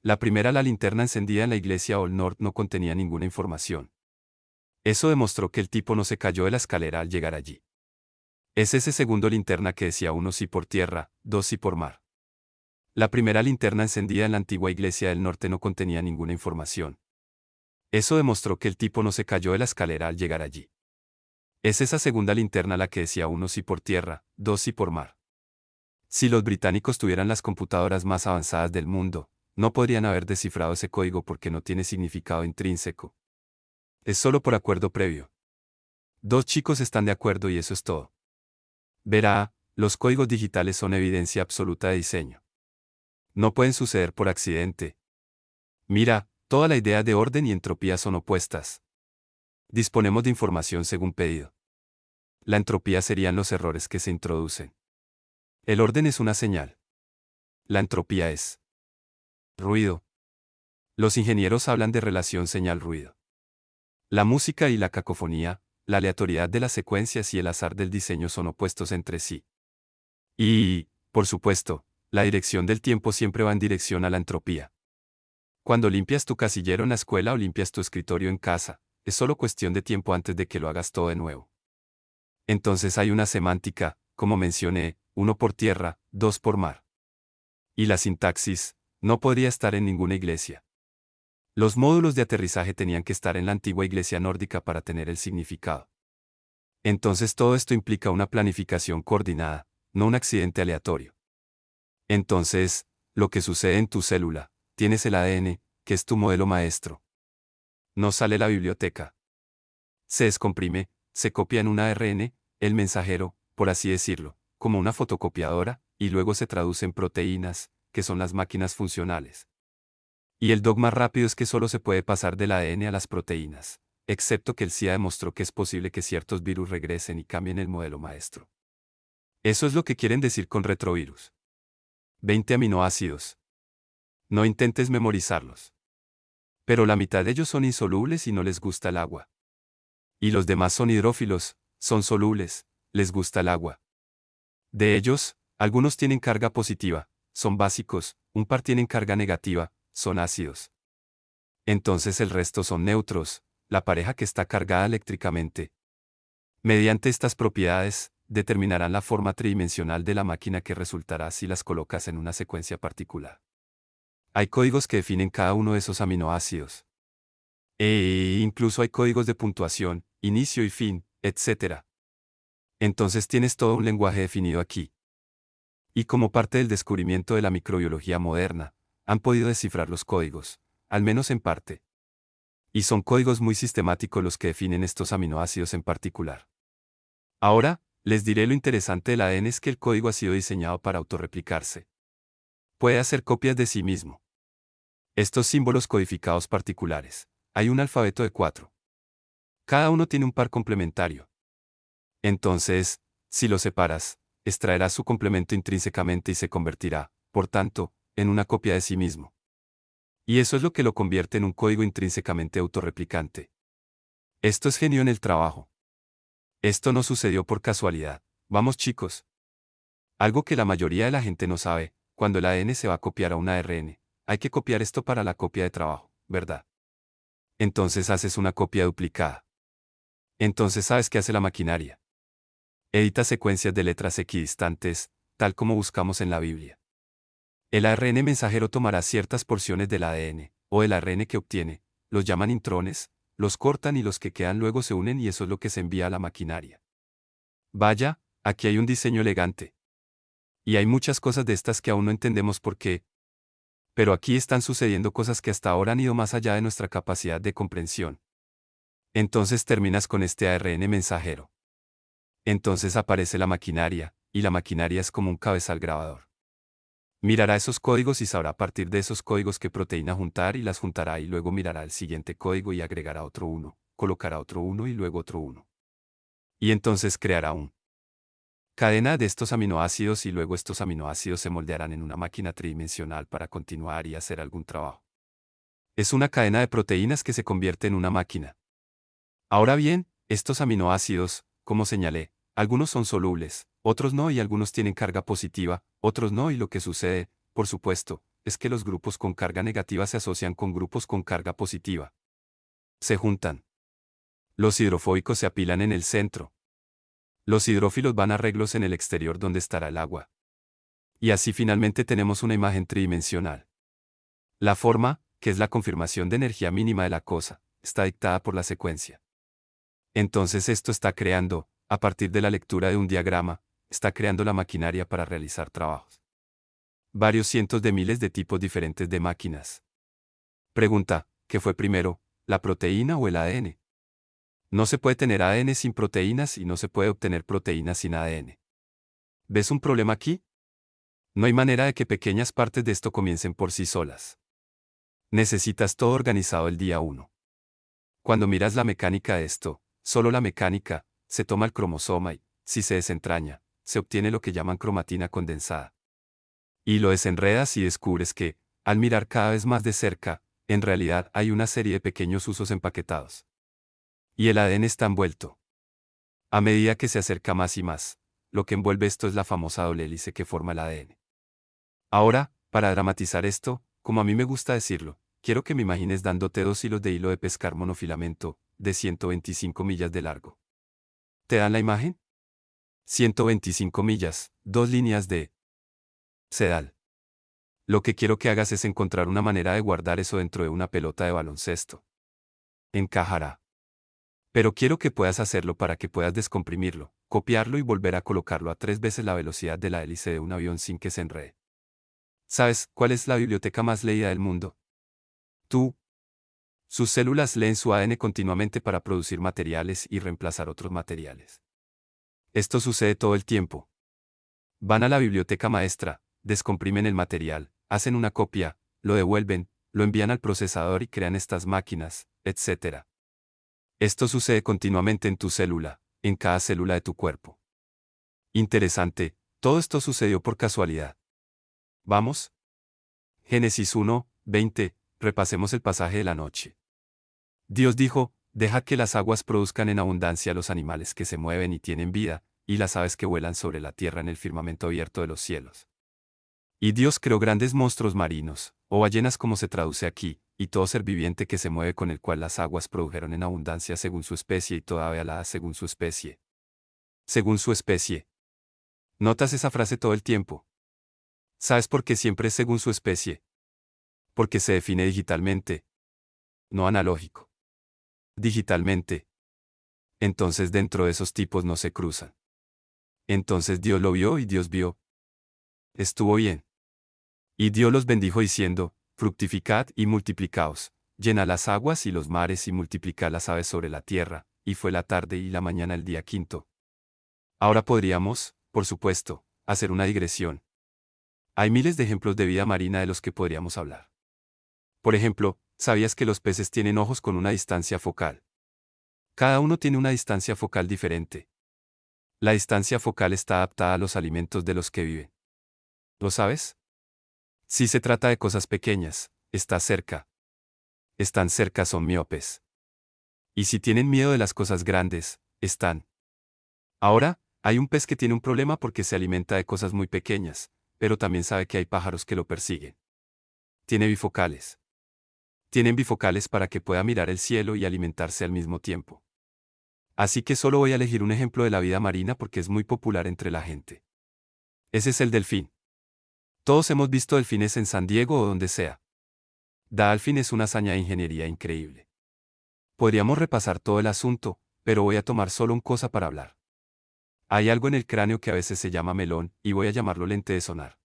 La primera, la linterna encendida en la iglesia Old North, no contenía ninguna información. Eso demostró que el tipo no se cayó de la escalera al llegar allí. Es ese segundo linterna que decía 1 sí por tierra, 2 sí por mar. La primera linterna encendida en la antigua iglesia del norte no contenía ninguna información. Eso demostró que el tipo no se cayó de la escalera al llegar allí. Es esa segunda linterna la que decía 1 sí por tierra, 2 sí por mar. Si los británicos tuvieran las computadoras más avanzadas del mundo, no podrían haber descifrado ese código porque no tiene significado intrínseco. Es solo por acuerdo previo. Dos chicos están de acuerdo y eso es todo. Verá, los códigos digitales son evidencia absoluta de diseño. No pueden suceder por accidente. Mira, toda la idea de orden y entropía son opuestas. Disponemos de información según pedido. La entropía serían los errores que se introducen. El orden es una señal. La entropía es ruido. Los ingenieros hablan de relación señal-ruido. La música y la cacofonía, la aleatoriedad de las secuencias y el azar del diseño son opuestos entre sí. Y, por supuesto, la dirección del tiempo siempre va en dirección a la entropía. Cuando limpias tu casillero en la escuela o limpias tu escritorio en casa, es solo cuestión de tiempo antes de que lo hagas todo de nuevo. Entonces hay una semántica, como mencioné, 1 por tierra, 2 por mar. Y la sintaxis, no podría estar en ninguna iglesia. Los módulos de aterrizaje tenían que estar en la antigua iglesia nórdica para tener el significado. Entonces todo esto implica una planificación coordinada, no un accidente aleatorio. Entonces, lo que sucede en tu célula, tienes el ADN, que es tu modelo maestro. No sale la biblioteca. Se descomprime, se copia en un ARN, el mensajero, por así decirlo, como una fotocopiadora, y luego se traduce en proteínas, que son las máquinas funcionales. Y el dogma rápido es que solo se puede pasar del ADN a las proteínas, excepto que el CIA demostró que es posible que ciertos virus regresen y cambien el modelo maestro. Eso es lo que quieren decir con retrovirus. 20 aminoácidos. No intentes memorizarlos. Pero la mitad de ellos son insolubles y no les gusta el agua. Y los demás son hidrófilos, son solubles, les gusta el agua. De ellos, algunos tienen carga positiva, son básicos, un par tienen carga negativa, son ácidos. Entonces el resto son neutros, la pareja que está cargada eléctricamente. Mediante estas propiedades, determinarán la forma tridimensional de la máquina que resultará si las colocas en una secuencia particular. Hay códigos que definen cada uno de esos aminoácidos. Incluso hay códigos de puntuación, inicio y fin, etc. Entonces tienes todo un lenguaje definido aquí. Y como parte del descubrimiento de la microbiología moderna, han podido descifrar los códigos, al menos en parte. Y son códigos muy sistemáticos los que definen estos aminoácidos en particular. Ahora, les diré lo interesante del ADN es que el código ha sido diseñado para autorreplicarse. Puede hacer copias de sí mismo. Estos símbolos codificados particulares. Hay un alfabeto de 4. Cada uno tiene un par complementario. Entonces, si lo separas, extraerá su complemento intrínsecamente y se convertirá, por tanto, en una copia de sí mismo. Y eso es lo que lo convierte en un código intrínsecamente autorreplicante. Esto es genio en el trabajo. Esto no sucedió por casualidad. Vamos chicos. Algo que la mayoría de la gente no sabe, cuando el ADN se va a copiar a un ARN, hay que copiar esto para la copia de trabajo, ¿verdad? Entonces haces una copia duplicada. Entonces sabes qué hace la maquinaria. Edita secuencias de letras equidistantes, tal como buscamos en la Biblia. El ARN mensajero tomará ciertas porciones del ADN, o el ARN que obtiene, los llaman intrones, los cortan y los que quedan luego se unen y eso es lo que se envía a la maquinaria. Vaya, aquí hay un diseño elegante. Y hay muchas cosas de estas que aún no entendemos por qué. Pero aquí están sucediendo cosas que hasta ahora han ido más allá de nuestra capacidad de comprensión. Entonces terminas con este ARN mensajero. Entonces aparece la maquinaria, y la maquinaria es como un cabezal grabador. Mirará esos códigos y sabrá a partir de esos códigos qué proteína juntar y las juntará y luego mirará el siguiente código y agregará otro 1, colocará otro 1 y luego otro 1. Y entonces creará un Cadena de estos aminoácidos y luego estos aminoácidos se moldearán en una máquina tridimensional para continuar y hacer algún trabajo. Es una cadena de proteínas que se convierte en una máquina. Ahora bien, estos aminoácidos, como señalé, algunos son solubles, otros no y algunos tienen carga positiva, otros no y lo que sucede, por supuesto, es que los grupos con carga negativa se asocian con grupos con carga positiva. Se juntan. Los hidrofóbicos se apilan en el centro. Los hidrófilos van a arreglos en el exterior donde estará el agua. Y así finalmente tenemos una imagen tridimensional. La forma, que es la confirmación de energía mínima de la cosa, está dictada por la secuencia. Entonces esto está creando, a partir de la lectura de un diagrama, está creando la maquinaria para realizar trabajos. Varios cientos de miles de tipos diferentes de máquinas. Pregunta, ¿qué fue primero, la proteína o el ADN? No se puede tener ADN sin proteínas y no se puede obtener proteínas sin ADN. ¿Ves un problema aquí? No hay manera de que pequeñas partes de esto comiencen por sí solas. Necesitas todo organizado el día 1. Cuando miras la mecánica de esto, solo la mecánica, se toma el cromosoma y, si se desentraña, se obtiene lo que llaman cromatina condensada. Y lo desenredas y descubres que, al mirar cada vez más de cerca, en realidad hay una serie de pequeños usos empaquetados. Y el ADN está envuelto. A medida que se acerca más y más, lo que envuelve esto es la famosa doble hélice que forma el ADN. Ahora, para dramatizar esto, como a mí me gusta decirlo, quiero que me imagines dándote 2 hilos de hilo de pescar monofilamento, de 125 millas de largo. ¿Te dan la imagen? 125 millas, 2 líneas de sedal. Lo que quiero que hagas es encontrar una manera de guardar eso dentro de una pelota de baloncesto. Encajará. Pero quiero que puedas hacerlo para que puedas descomprimirlo, copiarlo y volver a colocarlo a 3 veces la velocidad de la hélice de un avión sin que se enrede. ¿Sabes cuál es la biblioteca más leída del mundo? Tú. Sus células leen su ADN continuamente para producir materiales y reemplazar otros materiales. Esto sucede todo el tiempo. Van a la biblioteca maestra, descomprimen el material, hacen una copia, lo devuelven, lo envían al procesador y crean estas máquinas, etc. Esto sucede continuamente en tu célula, en cada célula de tu cuerpo. Interesante, todo esto sucedió por casualidad. ¿Vamos? Génesis 1, 20, repasemos el pasaje de la noche. Dios dijo, deja que las aguas produzcan en abundancia los animales que se mueven y tienen vida, y las aves que vuelan sobre la tierra en el firmamento abierto de los cielos. Y Dios creó grandes monstruos marinos, o ballenas como se traduce aquí, y todo ser viviente que se mueve con el cual las aguas produjeron en abundancia según su especie y toda ave alada según su especie. Según su especie. ¿Notas esa frase todo el tiempo? ¿Sabes por qué siempre es según su especie? Porque se define digitalmente. No analógico. Digitalmente. Entonces dentro de esos tipos no se cruzan. Entonces Dios lo vio y Dios vio. Estuvo bien. Y Dios los bendijo diciendo, fructificad y multiplicaos, llenad las aguas y los mares y multiplicad las aves sobre la tierra, y fue la tarde y la mañana el día quinto. Ahora podríamos, por supuesto, hacer una digresión. Hay miles de ejemplos de vida marina de los que podríamos hablar. Por ejemplo, ¿sabías que los peces tienen ojos con una distancia focal? Cada uno tiene una distancia focal diferente. La distancia focal está adaptada a los alimentos de los que viven. ¿Lo sabes? Si se trata de cosas pequeñas, está cerca. Están cerca son miopes. Y si tienen miedo de las cosas grandes, están. Ahora, hay un pez que tiene un problema porque se alimenta de cosas muy pequeñas, pero también sabe que hay pájaros que lo persiguen. Tiene bifocales. Tienen bifocales para que pueda mirar el cielo y alimentarse al mismo tiempo. Así que solo voy a elegir un ejemplo de la vida marina porque es muy popular entre la gente. Ese es el delfín. Todos hemos visto delfines en San Diego o donde sea. Delfín es una hazaña de ingeniería increíble. Podríamos repasar todo el asunto, pero voy a tomar solo un cosa para hablar. Hay algo en el cráneo que a veces se llama melón, y voy a llamarlo lente de sonar.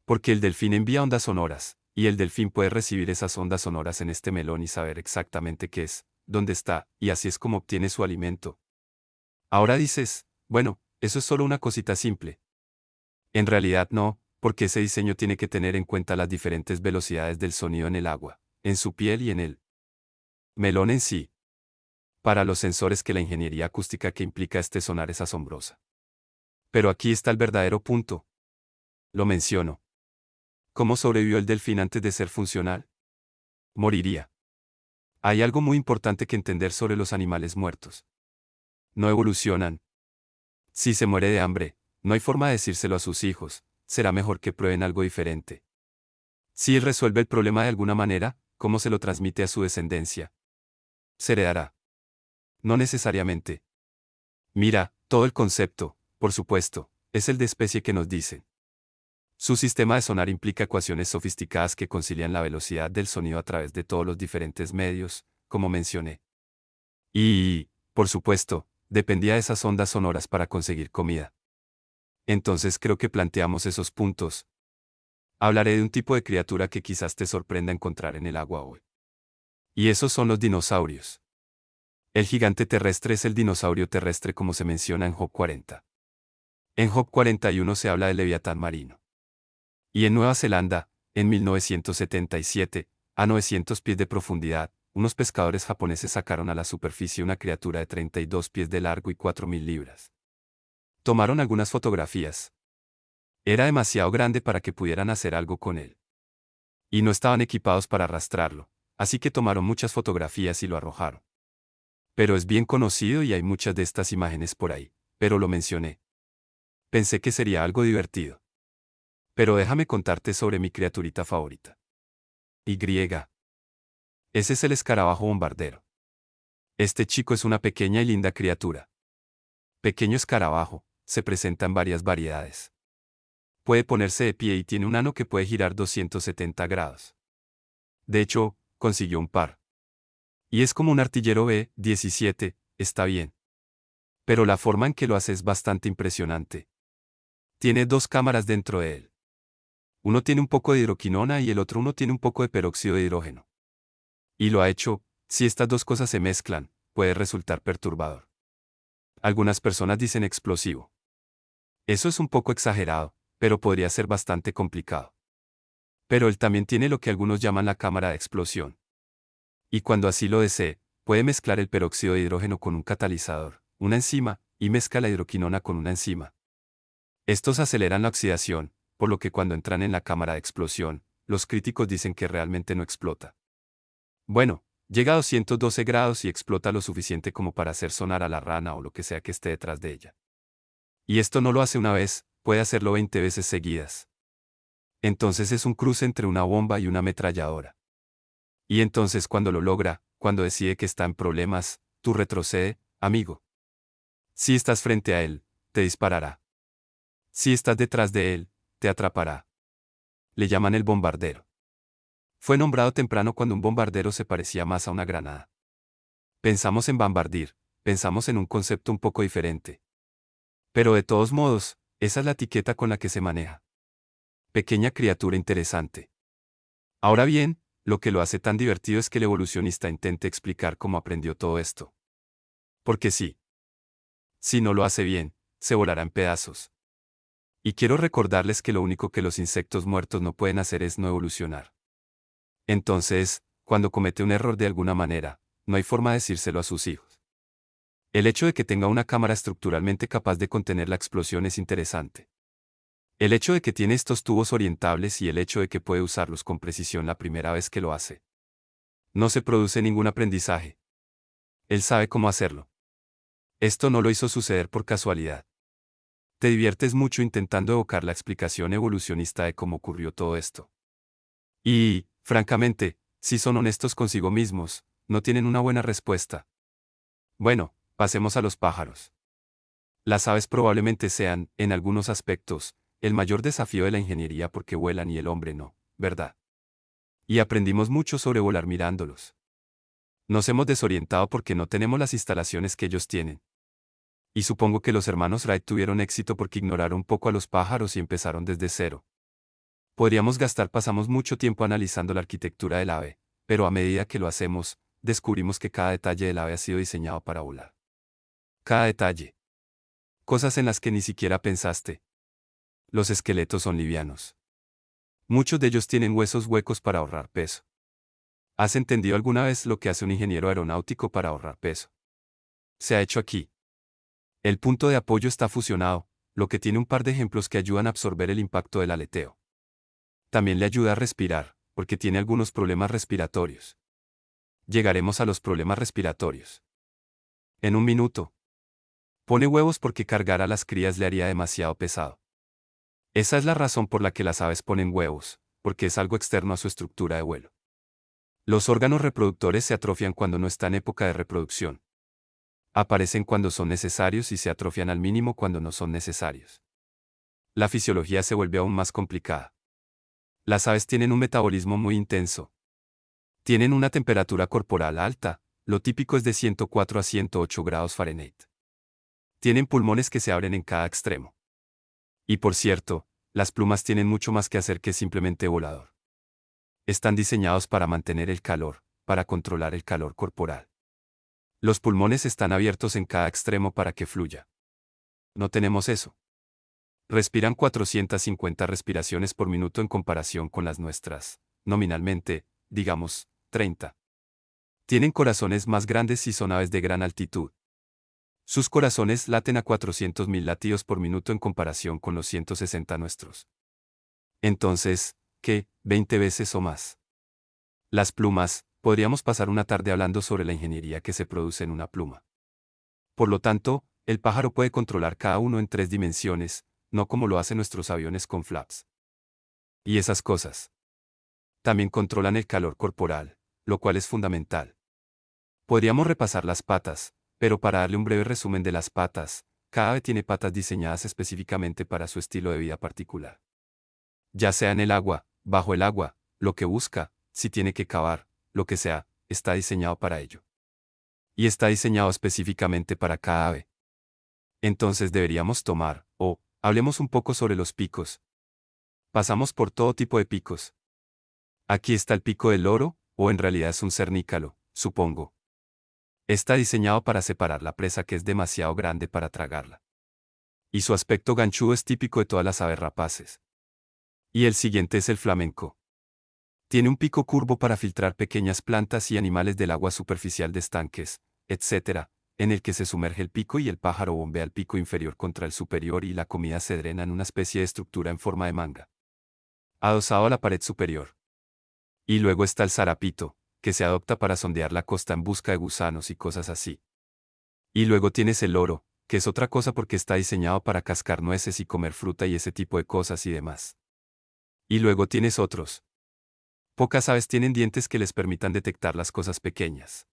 Porque el delfín envía ondas sonoras, y el delfín puede recibir esas ondas sonoras en este melón y saber exactamente qué es, dónde está, y así es como obtiene su alimento. Ahora dices, bueno, eso es solo una cosita simple. En realidad no, porque ese diseño tiene que tener en cuenta las diferentes velocidades del sonido en el agua, en su piel y en el melón en sí. Para los sensores que la ingeniería acústica que implica este sonar es asombrosa. Pero aquí está el verdadero punto. Lo menciono. ¿Cómo sobrevivió el delfín antes de ser funcional? Moriría. Hay algo muy importante que entender sobre los animales muertos. No evolucionan. Si se muere de hambre, no hay forma de decírselo a sus hijos, será mejor que prueben algo diferente. Si él resuelve el problema de alguna manera, ¿cómo se lo transmite a su descendencia? Se heredará. No necesariamente. Mira, todo el concepto, por supuesto, es el de especie que nos dicen. Su sistema de sonar implica ecuaciones sofisticadas que concilian la velocidad del sonido a través de todos los diferentes medios, como mencioné. Y, por supuesto, dependía de esas ondas sonoras para conseguir comida. Entonces creo que planteamos esos puntos. Hablaré de un tipo de criatura que quizás te sorprenda encontrar en el agua hoy. Y esos son los dinosaurios. El gigante terrestre es el dinosaurio terrestre como se menciona en Job 40. En Job 41 se habla del leviatán marino. Y en Nueva Zelanda, en 1977, a 900 pies de profundidad, unos pescadores japoneses sacaron a la superficie una criatura de 32 pies de largo y 4.000 libras. Tomaron algunas fotografías. Era demasiado grande para que pudieran hacer algo con él. Y no estaban equipados para arrastrarlo, así que tomaron muchas fotografías y lo arrojaron. Pero es bien conocido y hay muchas de estas imágenes por ahí, pero lo mencioné. Pensé que sería algo divertido. Pero déjame contarte sobre mi criaturita favorita. Y. Ese es el escarabajo bombardero. Este chico es una pequeña y linda criatura. Pequeño escarabajo, se presenta en varias variedades. Puede ponerse de pie y tiene un ano que puede girar 270 grados. De hecho, consiguió un par. Y es como un artillero B-17, está bien. Pero la forma en que lo hace es bastante impresionante. Tiene dos cámaras dentro de él. Uno tiene un poco de hidroquinona y el otro uno tiene un poco de peróxido de hidrógeno. Y lo ha hecho, si estas dos cosas se mezclan, puede resultar perturbador. Algunas personas dicen explosivo. Eso es un poco exagerado, pero podría ser bastante complicado. Pero él también tiene lo que algunos llaman la cámara de explosión. Y cuando así lo desee, puede mezclar el peróxido de hidrógeno con un catalizador, una enzima, y mezcla la hidroquinona con una enzima. Estos aceleran la oxidación, por lo que cuando entran en la cámara de explosión, los críticos dicen que realmente no explota. Bueno, llega a 212 grados y explota lo suficiente como para hacer sonar a la rana o lo que sea que esté detrás de ella. Y esto no lo hace una vez, puede hacerlo 20 veces seguidas. Entonces es un cruce entre una bomba y una ametralladora. Y entonces cuando lo logra, cuando decide que está en problemas, tú retrocede, amigo. Si estás frente a él, te disparará. Si estás detrás de él, te atrapará. Le llaman el bombardero. Fue nombrado temprano cuando un bombardero se parecía más a una granada. Pensamos en bombardir, pensamos en un concepto un poco diferente. Pero de todos modos, esa es la etiqueta con la que se maneja. Pequeña criatura interesante. Ahora bien, lo que lo hace tan divertido es que el evolucionista intente explicar cómo aprendió todo esto. Porque sí. Si no lo hace bien, se volará en pedazos. Y quiero recordarles que lo único que los insectos muertos no pueden hacer es no evolucionar. Entonces, cuando comete un error de alguna manera, no hay forma de decírselo a sus hijos. El hecho de que tenga una cámara estructuralmente capaz de contener la explosión es interesante. El hecho de que tiene estos tubos orientables y el hecho de que puede usarlos con precisión la primera vez que lo hace. No se produce ningún aprendizaje. Él sabe cómo hacerlo. Esto no lo hizo suceder por casualidad. Te diviertes mucho intentando evocar la explicación evolucionista de cómo ocurrió todo esto. Y, francamente, si son honestos consigo mismos, no tienen una buena respuesta. Bueno, pasemos a los pájaros. Las aves probablemente sean, en algunos aspectos, el mayor desafío de la ingeniería porque vuelan y el hombre no, ¿verdad? Y aprendimos mucho sobre volar mirándolos. Nos hemos desorientado porque no tenemos las instalaciones que ellos tienen. Y supongo que los hermanos Wright tuvieron éxito porque ignoraron un poco a los pájaros y empezaron desde cero. Pasamos mucho tiempo analizando la arquitectura del ave, pero a medida que lo hacemos, descubrimos que cada detalle del ave ha sido diseñado para volar. Cada detalle. Cosas en las que ni siquiera pensaste. Los esqueletos son livianos. Muchos de ellos tienen huesos huecos para ahorrar peso. ¿Has entendido alguna vez lo que hace un ingeniero aeronáutico para ahorrar peso? Se ha hecho aquí. El punto de apoyo está fusionado, lo que tiene un par de ejemplos que ayudan a absorber el impacto del aleteo. También le ayuda a respirar, porque tiene algunos problemas respiratorios. Llegaremos a los problemas respiratorios en un minuto. Pone huevos porque cargar a las crías le haría demasiado pesado. Esa es la razón por la que las aves ponen huevos, porque es algo externo a su estructura de vuelo. Los órganos reproductores se atrofian cuando no está en época de reproducción. Aparecen cuando son necesarios y se atrofian al mínimo cuando no son necesarios. La fisiología se vuelve aún más complicada. Las aves tienen un metabolismo muy intenso. Tienen una temperatura corporal alta, lo típico es de 104 a 108 grados Fahrenheit. Tienen pulmones que se abren en cada extremo. Y por cierto, las plumas tienen mucho más que hacer que simplemente volador. Están diseñados para mantener el calor, para controlar el calor corporal. Los pulmones están abiertos en cada extremo para que fluya. No tenemos eso. Respiran 450 respiraciones por minuto en comparación con las nuestras, nominalmente, digamos, 30. Tienen corazones más grandes y son aves de gran altitud. Sus corazones laten a 400.000 latidos por minuto en comparación con los 160 nuestros. Entonces, ¿qué? 20 veces o más. Las plumas, podríamos pasar una tarde hablando sobre la ingeniería que se produce en una pluma. Por lo tanto, el pájaro puede controlar cada uno en 3 dimensiones, no como lo hacen nuestros aviones con flaps. Y esas cosas. También controlan el calor corporal, lo cual es fundamental. Podríamos repasar las patas, pero para darle un breve resumen de las patas, cada ave tiene patas diseñadas específicamente para su estilo de vida particular. Ya sea en el agua, bajo el agua, lo que busca, si tiene que cavar, lo que sea, está diseñado para ello. Y está diseñado específicamente para cada ave. Entonces deberíamos tomar, hablemos un poco sobre los picos. Pasamos por todo tipo de picos. Aquí está el pico del loro, o en realidad es un cernícalo, supongo. Está diseñado para separar la presa que es demasiado grande para tragarla. Y su aspecto ganchudo es típico de todas las aves rapaces. Y el siguiente es el flamenco. Tiene un pico curvo para filtrar pequeñas plantas y animales del agua superficial de estanques, etc., en el que se sumerge el pico y el pájaro bombea el pico inferior contra el superior y la comida se drena en una especie de estructura en forma de manga, adosado a la pared superior. Y luego está el zarapito, que se adopta para sondear la costa en busca de gusanos y cosas así. Y luego tienes el loro, que es otra cosa porque está diseñado para cascar nueces y comer fruta y ese tipo de cosas y demás. Y luego tienes otros. Pocas aves tienen dientes que les permitan detectar las cosas pequeñas.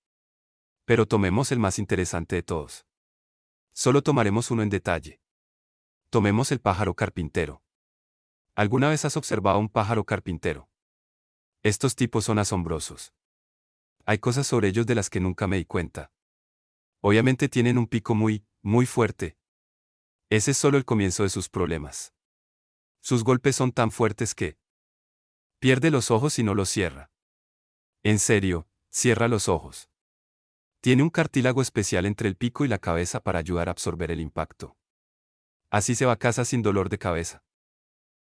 Pero tomemos el más interesante de todos. Solo tomaremos uno en detalle. Tomemos el pájaro carpintero. ¿Alguna vez has observado un pájaro carpintero? Estos tipos son asombrosos. Hay cosas sobre ellos de las que nunca me di cuenta. Obviamente tienen un pico muy fuerte. Ese es solo el comienzo de sus problemas. Sus golpes son tan fuertes que pierde los ojos y no los cierra. En serio, cierra los ojos. Tiene un cartílago especial entre el pico y la cabeza para ayudar a absorber el impacto. Así se va a casa sin dolor de cabeza.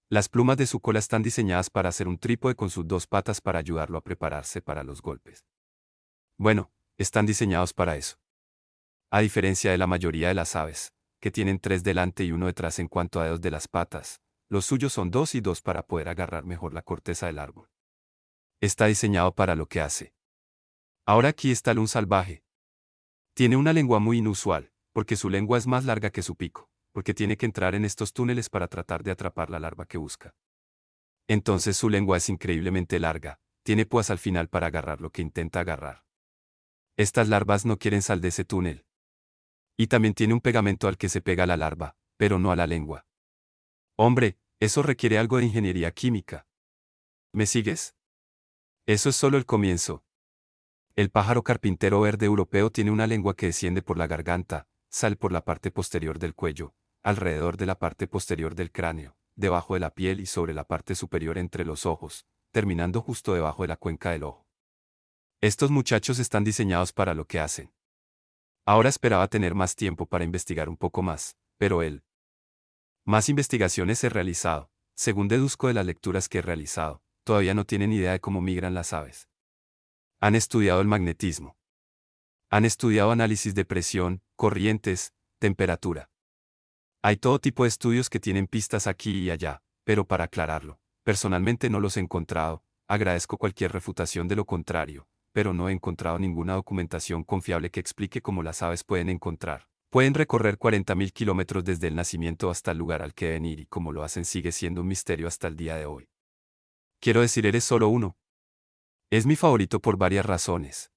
Las plumas de su cola están diseñadas para hacer un trípode con sus 2 patas para ayudarlo a prepararse para los golpes. Bueno, están diseñados para eso. A diferencia de la mayoría de las aves, que tienen 3 delante y 1 detrás en cuanto a dedos de las patas, los suyos son 2 y 2 para poder agarrar mejor la corteza del árbol. Está diseñado para lo que hace. Ahora aquí está el un salvaje. Tiene una lengua muy inusual, porque su lengua es más larga que su pico, porque tiene que entrar en estos túneles para tratar de atrapar la larva que busca. Entonces su lengua es increíblemente larga, tiene púas al final para agarrar lo que intenta agarrar. Estas larvas no quieren salir de ese túnel. Y también tiene un pegamento al que se pega la larva, pero no a la lengua. Hombre, eso requiere algo de ingeniería química. ¿Me sigues? Eso es solo el comienzo. El pájaro carpintero verde europeo tiene una lengua que desciende por la garganta, sale por la parte posterior del cuello, alrededor de la parte posterior del cráneo, debajo de la piel y sobre la parte superior entre los ojos, terminando justo debajo de la cuenca del ojo. Estos muchachos están diseñados para lo que hacen. Ahora esperaba tener más tiempo para investigar un poco más, pero más investigaciones he realizado, según deduzco de las lecturas que he realizado, todavía no tienen idea de cómo migran las aves. Han estudiado el magnetismo. Han estudiado análisis de presión, corrientes, temperatura. Hay todo tipo de estudios que tienen pistas aquí y allá, pero para aclararlo, personalmente no los he encontrado, agradezco cualquier refutación de lo contrario, pero no he encontrado ninguna documentación confiable que explique cómo las aves pueden encontrar. Pueden recorrer 40.000 kilómetros desde el nacimiento hasta el lugar al que deben ir y cómo lo hacen sigue siendo un misterio hasta el día de hoy. Quiero decir, eres solo uno. Es mi favorito por varias razones.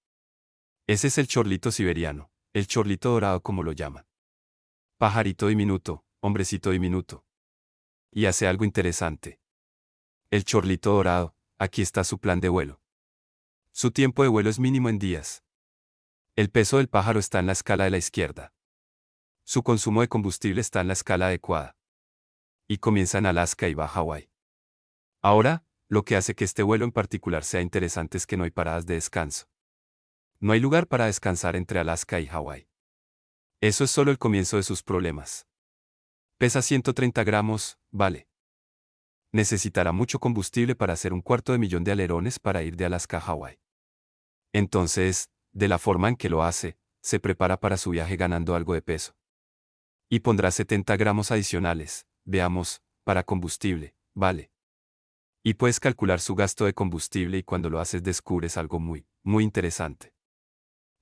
Ese es el chorlito siberiano, el chorlito dorado como lo llaman. Pajarito diminuto, hombrecito diminuto. Y hace algo interesante. El chorlito dorado, aquí está su plan de vuelo. Su tiempo de vuelo es mínimo en días. El peso del pájaro está en la escala de la izquierda. Su consumo de combustible está en la escala adecuada. Y comienza en Alaska y va a Hawái. Ahora, lo que hace que este vuelo en particular sea interesante es que no hay paradas de descanso. No hay lugar para descansar entre Alaska y Hawái. Eso es solo el comienzo de sus problemas. Pesa 130 gramos, vale. Necesitará mucho combustible para hacer 250.000 de alerones para ir de Alaska a Hawái. Entonces, de la forma en que lo hace, se prepara para su viaje ganando algo de peso. Y pondrá 70 gramos adicionales, veamos, para combustible, vale. Y puedes calcular su gasto de combustible y cuando lo haces descubres algo muy interesante.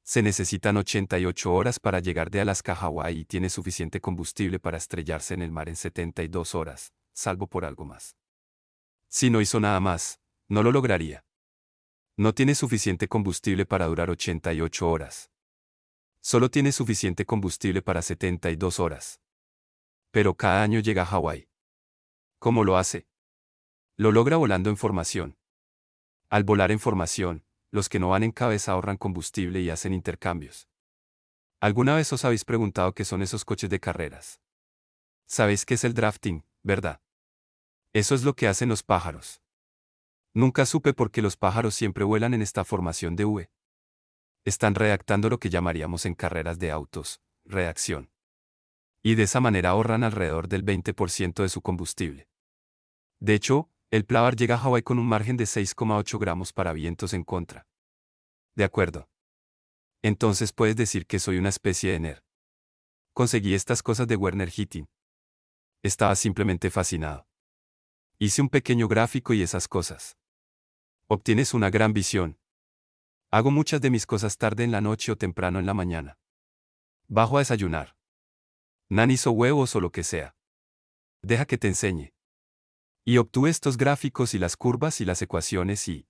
Se necesitan 88 horas para llegar de Alaska a Hawái y tiene suficiente combustible para estrellarse en el mar en 72 horas, salvo por algo más. Si no hizo nada más, no lo lograría. No tiene suficiente combustible para durar 88 horas. Solo tiene suficiente combustible para 72 horas. Pero cada año llega a Hawái. ¿Cómo lo hace? Lo logra volando en formación. Al volar en formación, los que no van en cabeza ahorran combustible y hacen intercambios. ¿Alguna vez os habéis preguntado qué son esos coches de carreras? Sabéis qué es el drafting, ¿verdad? Eso es lo que hacen los pájaros. Nunca supe por qué los pájaros siempre vuelan en esta formación de V. Están redactando lo que llamaríamos en carreras de autos, redacción. Y de esa manera ahorran alrededor del 20% de su combustible. De hecho, el Plavar llega a Hawái con un margen de 6,8 gramos para vientos en contra. De acuerdo. Entonces puedes decir que soy una especie de nerd. Conseguí estas cosas de Werner Hitting. Estaba simplemente fascinado. Hice un pequeño gráfico y esas cosas. Obtienes una gran visión. Hago muchas de mis cosas tarde en la noche o temprano en la mañana. Bajo a desayunar. Nan hizo huevos o lo que sea. Deja que te enseñe. Y obtuve estos gráficos y las curvas y las ecuaciones y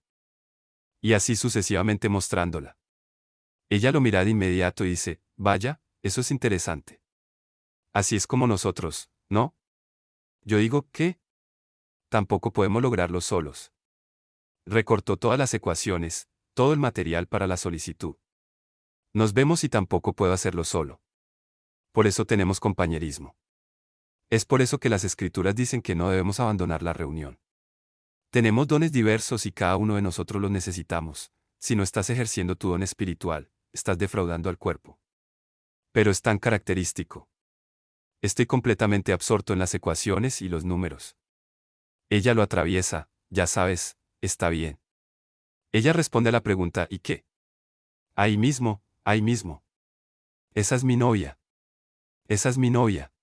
así sucesivamente mostrándola. Ella lo mira de inmediato y dice, vaya, eso es interesante. Así es como nosotros, ¿no? Yo digo, ¿qué? Tampoco podemos lograrlo solos. Recortó todas las ecuaciones, todo el material para la solicitud. Nos vemos y tampoco puedo hacerlo solo. Por eso tenemos compañerismo. Es por eso que las escrituras dicen que no debemos abandonar la reunión. Tenemos dones diversos y cada uno de nosotros los necesitamos. Si no estás ejerciendo tu don espiritual, estás defraudando al cuerpo. Pero es tan característico. Estoy completamente absorto en las ecuaciones y los números. Ella lo atraviesa, ya sabes, está bien. Ella responde a la pregunta, ¿y qué? Ahí mismo, ahí mismo. Esa es mi novia. Esa es mi novia.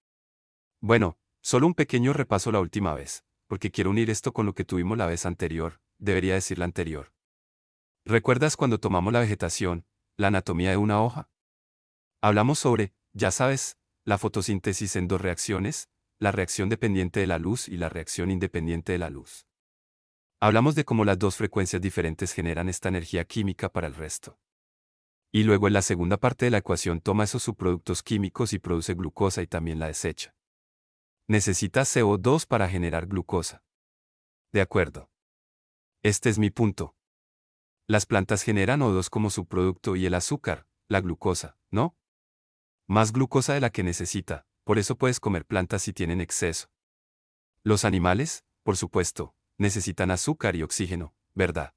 Bueno, solo un pequeño repaso la última vez, porque quiero unir esto con lo que tuvimos la vez anterior, debería decir la anterior. ¿Recuerdas cuando tomamos la vegetación, la anatomía de una hoja? Hablamos sobre, ya sabes, la fotosíntesis en dos reacciones, la reacción dependiente de la luz y la reacción independiente de la luz. Hablamos de cómo las dos frecuencias diferentes generan esta energía química para el resto. Y luego en la segunda parte de la ecuación toma esos subproductos químicos y produce glucosa y también la desecha. Necesita CO2 para generar glucosa. De acuerdo. Este es mi punto. Las plantas generan O2 como subproducto y el azúcar, la glucosa, ¿no? Más glucosa de la que necesita, por eso puedes comer plantas si tienen exceso. Los animales, por supuesto, necesitan azúcar y oxígeno, ¿verdad?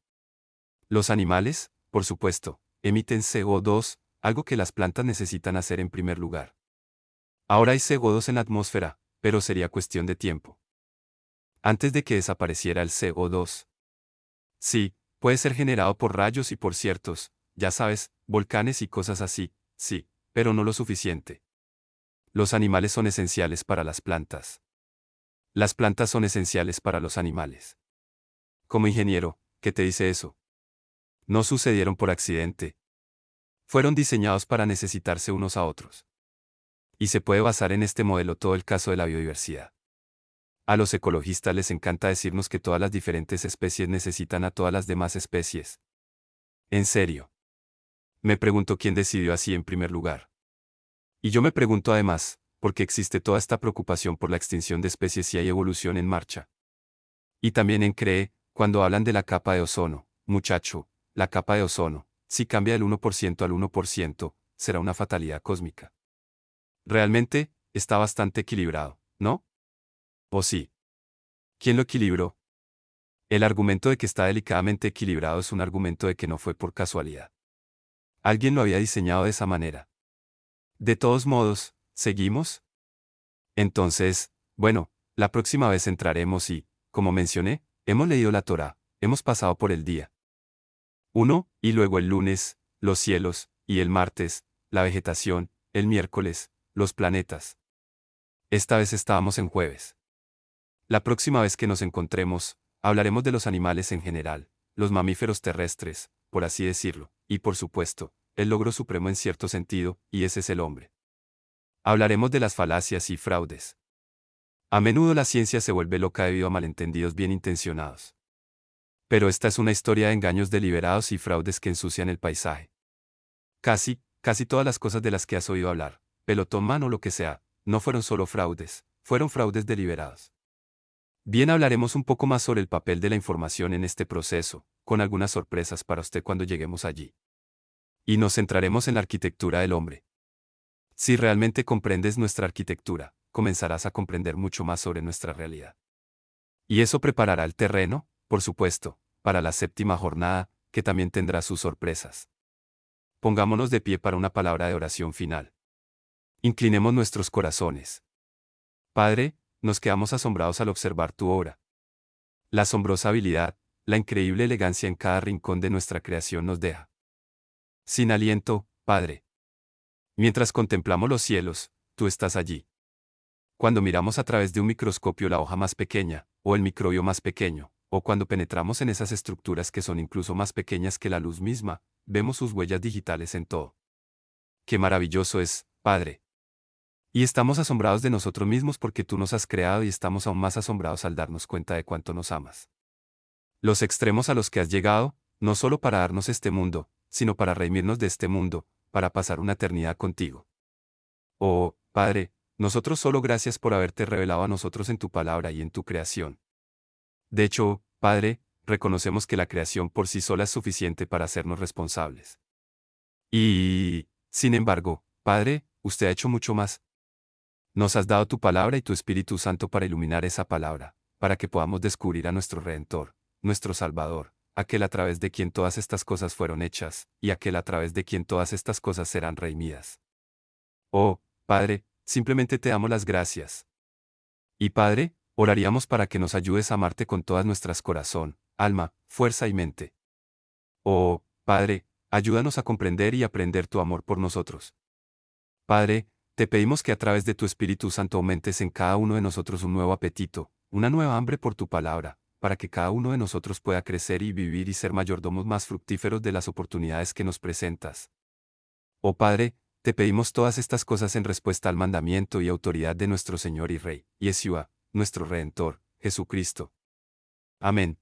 Los animales, por supuesto, emiten CO2, algo que las plantas necesitan hacer en primer lugar. Ahora hay CO2 en la atmósfera, pero sería cuestión de tiempo. Antes de que desapareciera el CO2. Sí, puede ser generado por rayos y por ciertos, ya sabes, volcanes y cosas así, sí, pero no lo suficiente. Los animales son esenciales para las plantas. Las plantas son esenciales para los animales. Como ingeniero, ¿qué te dice eso? No sucedieron por accidente. Fueron diseñados para necesitarse unos a otros. Y se puede basar en este modelo todo el caso de la biodiversidad. A los ecologistas les encanta decirnos que todas las diferentes especies necesitan a todas las demás especies. En serio. Me pregunto quién decidió así en primer lugar. Y yo me pregunto además, ¿por qué existe toda esta preocupación por la extinción de especies si hay evolución en marcha? Y también en cree, cuando hablan de la capa de ozono, muchacho, la capa de ozono, si cambia del 1% al 1%, será una fatalidad cósmica. Realmente, está bastante equilibrado, ¿no? ¿O sí? ¿Quién lo equilibró? El argumento de que está delicadamente equilibrado es un argumento de que no fue por casualidad. Alguien lo había diseñado de esa manera. De todos modos, ¿seguimos? Entonces, bueno, la próxima vez entraremos y, como mencioné, hemos leído la Torá, hemos pasado por el día 1, y luego el lunes, los cielos, y el martes, la vegetación, el miércoles, los planetas. Esta vez estábamos en jueves. La próxima vez que nos encontremos, hablaremos de los animales en general, los mamíferos terrestres, por así decirlo, y por supuesto, el logro supremo en cierto sentido, y ese es el hombre. Hablaremos de las falacias y fraudes. A menudo la ciencia se vuelve loca debido a malentendidos bien intencionados. Pero esta es una historia de engaños deliberados y fraudes que ensucian el paisaje. Casi todas las cosas de las que has oído hablar, pelotón man o lo que sea, no fueron solo fraudes, fueron fraudes deliberados. Bien, hablaremos un poco más sobre el papel de la información en este proceso, con algunas sorpresas para usted cuando lleguemos allí. Y nos centraremos en la arquitectura del hombre. Si realmente comprendes nuestra arquitectura, comenzarás a comprender mucho más sobre nuestra realidad. Y eso preparará el terreno, por supuesto, para la séptima jornada, que también tendrá sus sorpresas. Pongámonos de pie para una palabra de oración final. Inclinemos nuestros corazones. Padre, nos quedamos asombrados al observar tu obra. La asombrosa habilidad, la increíble elegancia en cada rincón de nuestra creación nos deja sin aliento, Padre. Mientras contemplamos los cielos, tú estás allí. Cuando miramos a través de un microscopio la hoja más pequeña, o el microbio más pequeño, o cuando penetramos en esas estructuras que son incluso más pequeñas que la luz misma, vemos sus huellas digitales en todo. ¡Qué maravilloso es, Padre! Y estamos asombrados de nosotros mismos porque tú nos has creado y estamos aún más asombrados al darnos cuenta de cuánto nos amas. Los extremos a los que has llegado, no solo para darnos este mundo, sino para redimirnos de este mundo, para pasar una eternidad contigo. Oh, Padre, nosotros solo gracias por haberte revelado a nosotros en tu palabra y en tu creación. De hecho, Padre, reconocemos que la creación por sí sola es suficiente para hacernos responsables. Y, sin embargo, Padre, usted ha hecho mucho más. Nos has dado tu palabra y tu Espíritu Santo para iluminar esa palabra, para que podamos descubrir a nuestro Redentor, nuestro Salvador, aquel a través de quien todas estas cosas fueron hechas, y aquel a través de quien todas estas cosas serán redimidas. Oh, Padre, simplemente te damos las gracias. Y Padre, oraríamos para que nos ayudes a amarte con todas nuestras corazón, alma, fuerza y mente. Oh, Padre, ayúdanos a comprender y aprender tu amor por nosotros. Padre, te pedimos que a través de tu Espíritu Santo aumentes en cada uno de nosotros un nuevo apetito, una nueva hambre por tu palabra, para que cada uno de nosotros pueda crecer y vivir y ser mayordomos más fructíferos de las oportunidades que nos presentas. Oh Padre, te pedimos todas estas cosas en respuesta al mandamiento y autoridad de nuestro Señor y Rey, Yeshua, nuestro Redentor, Jesucristo. Amén.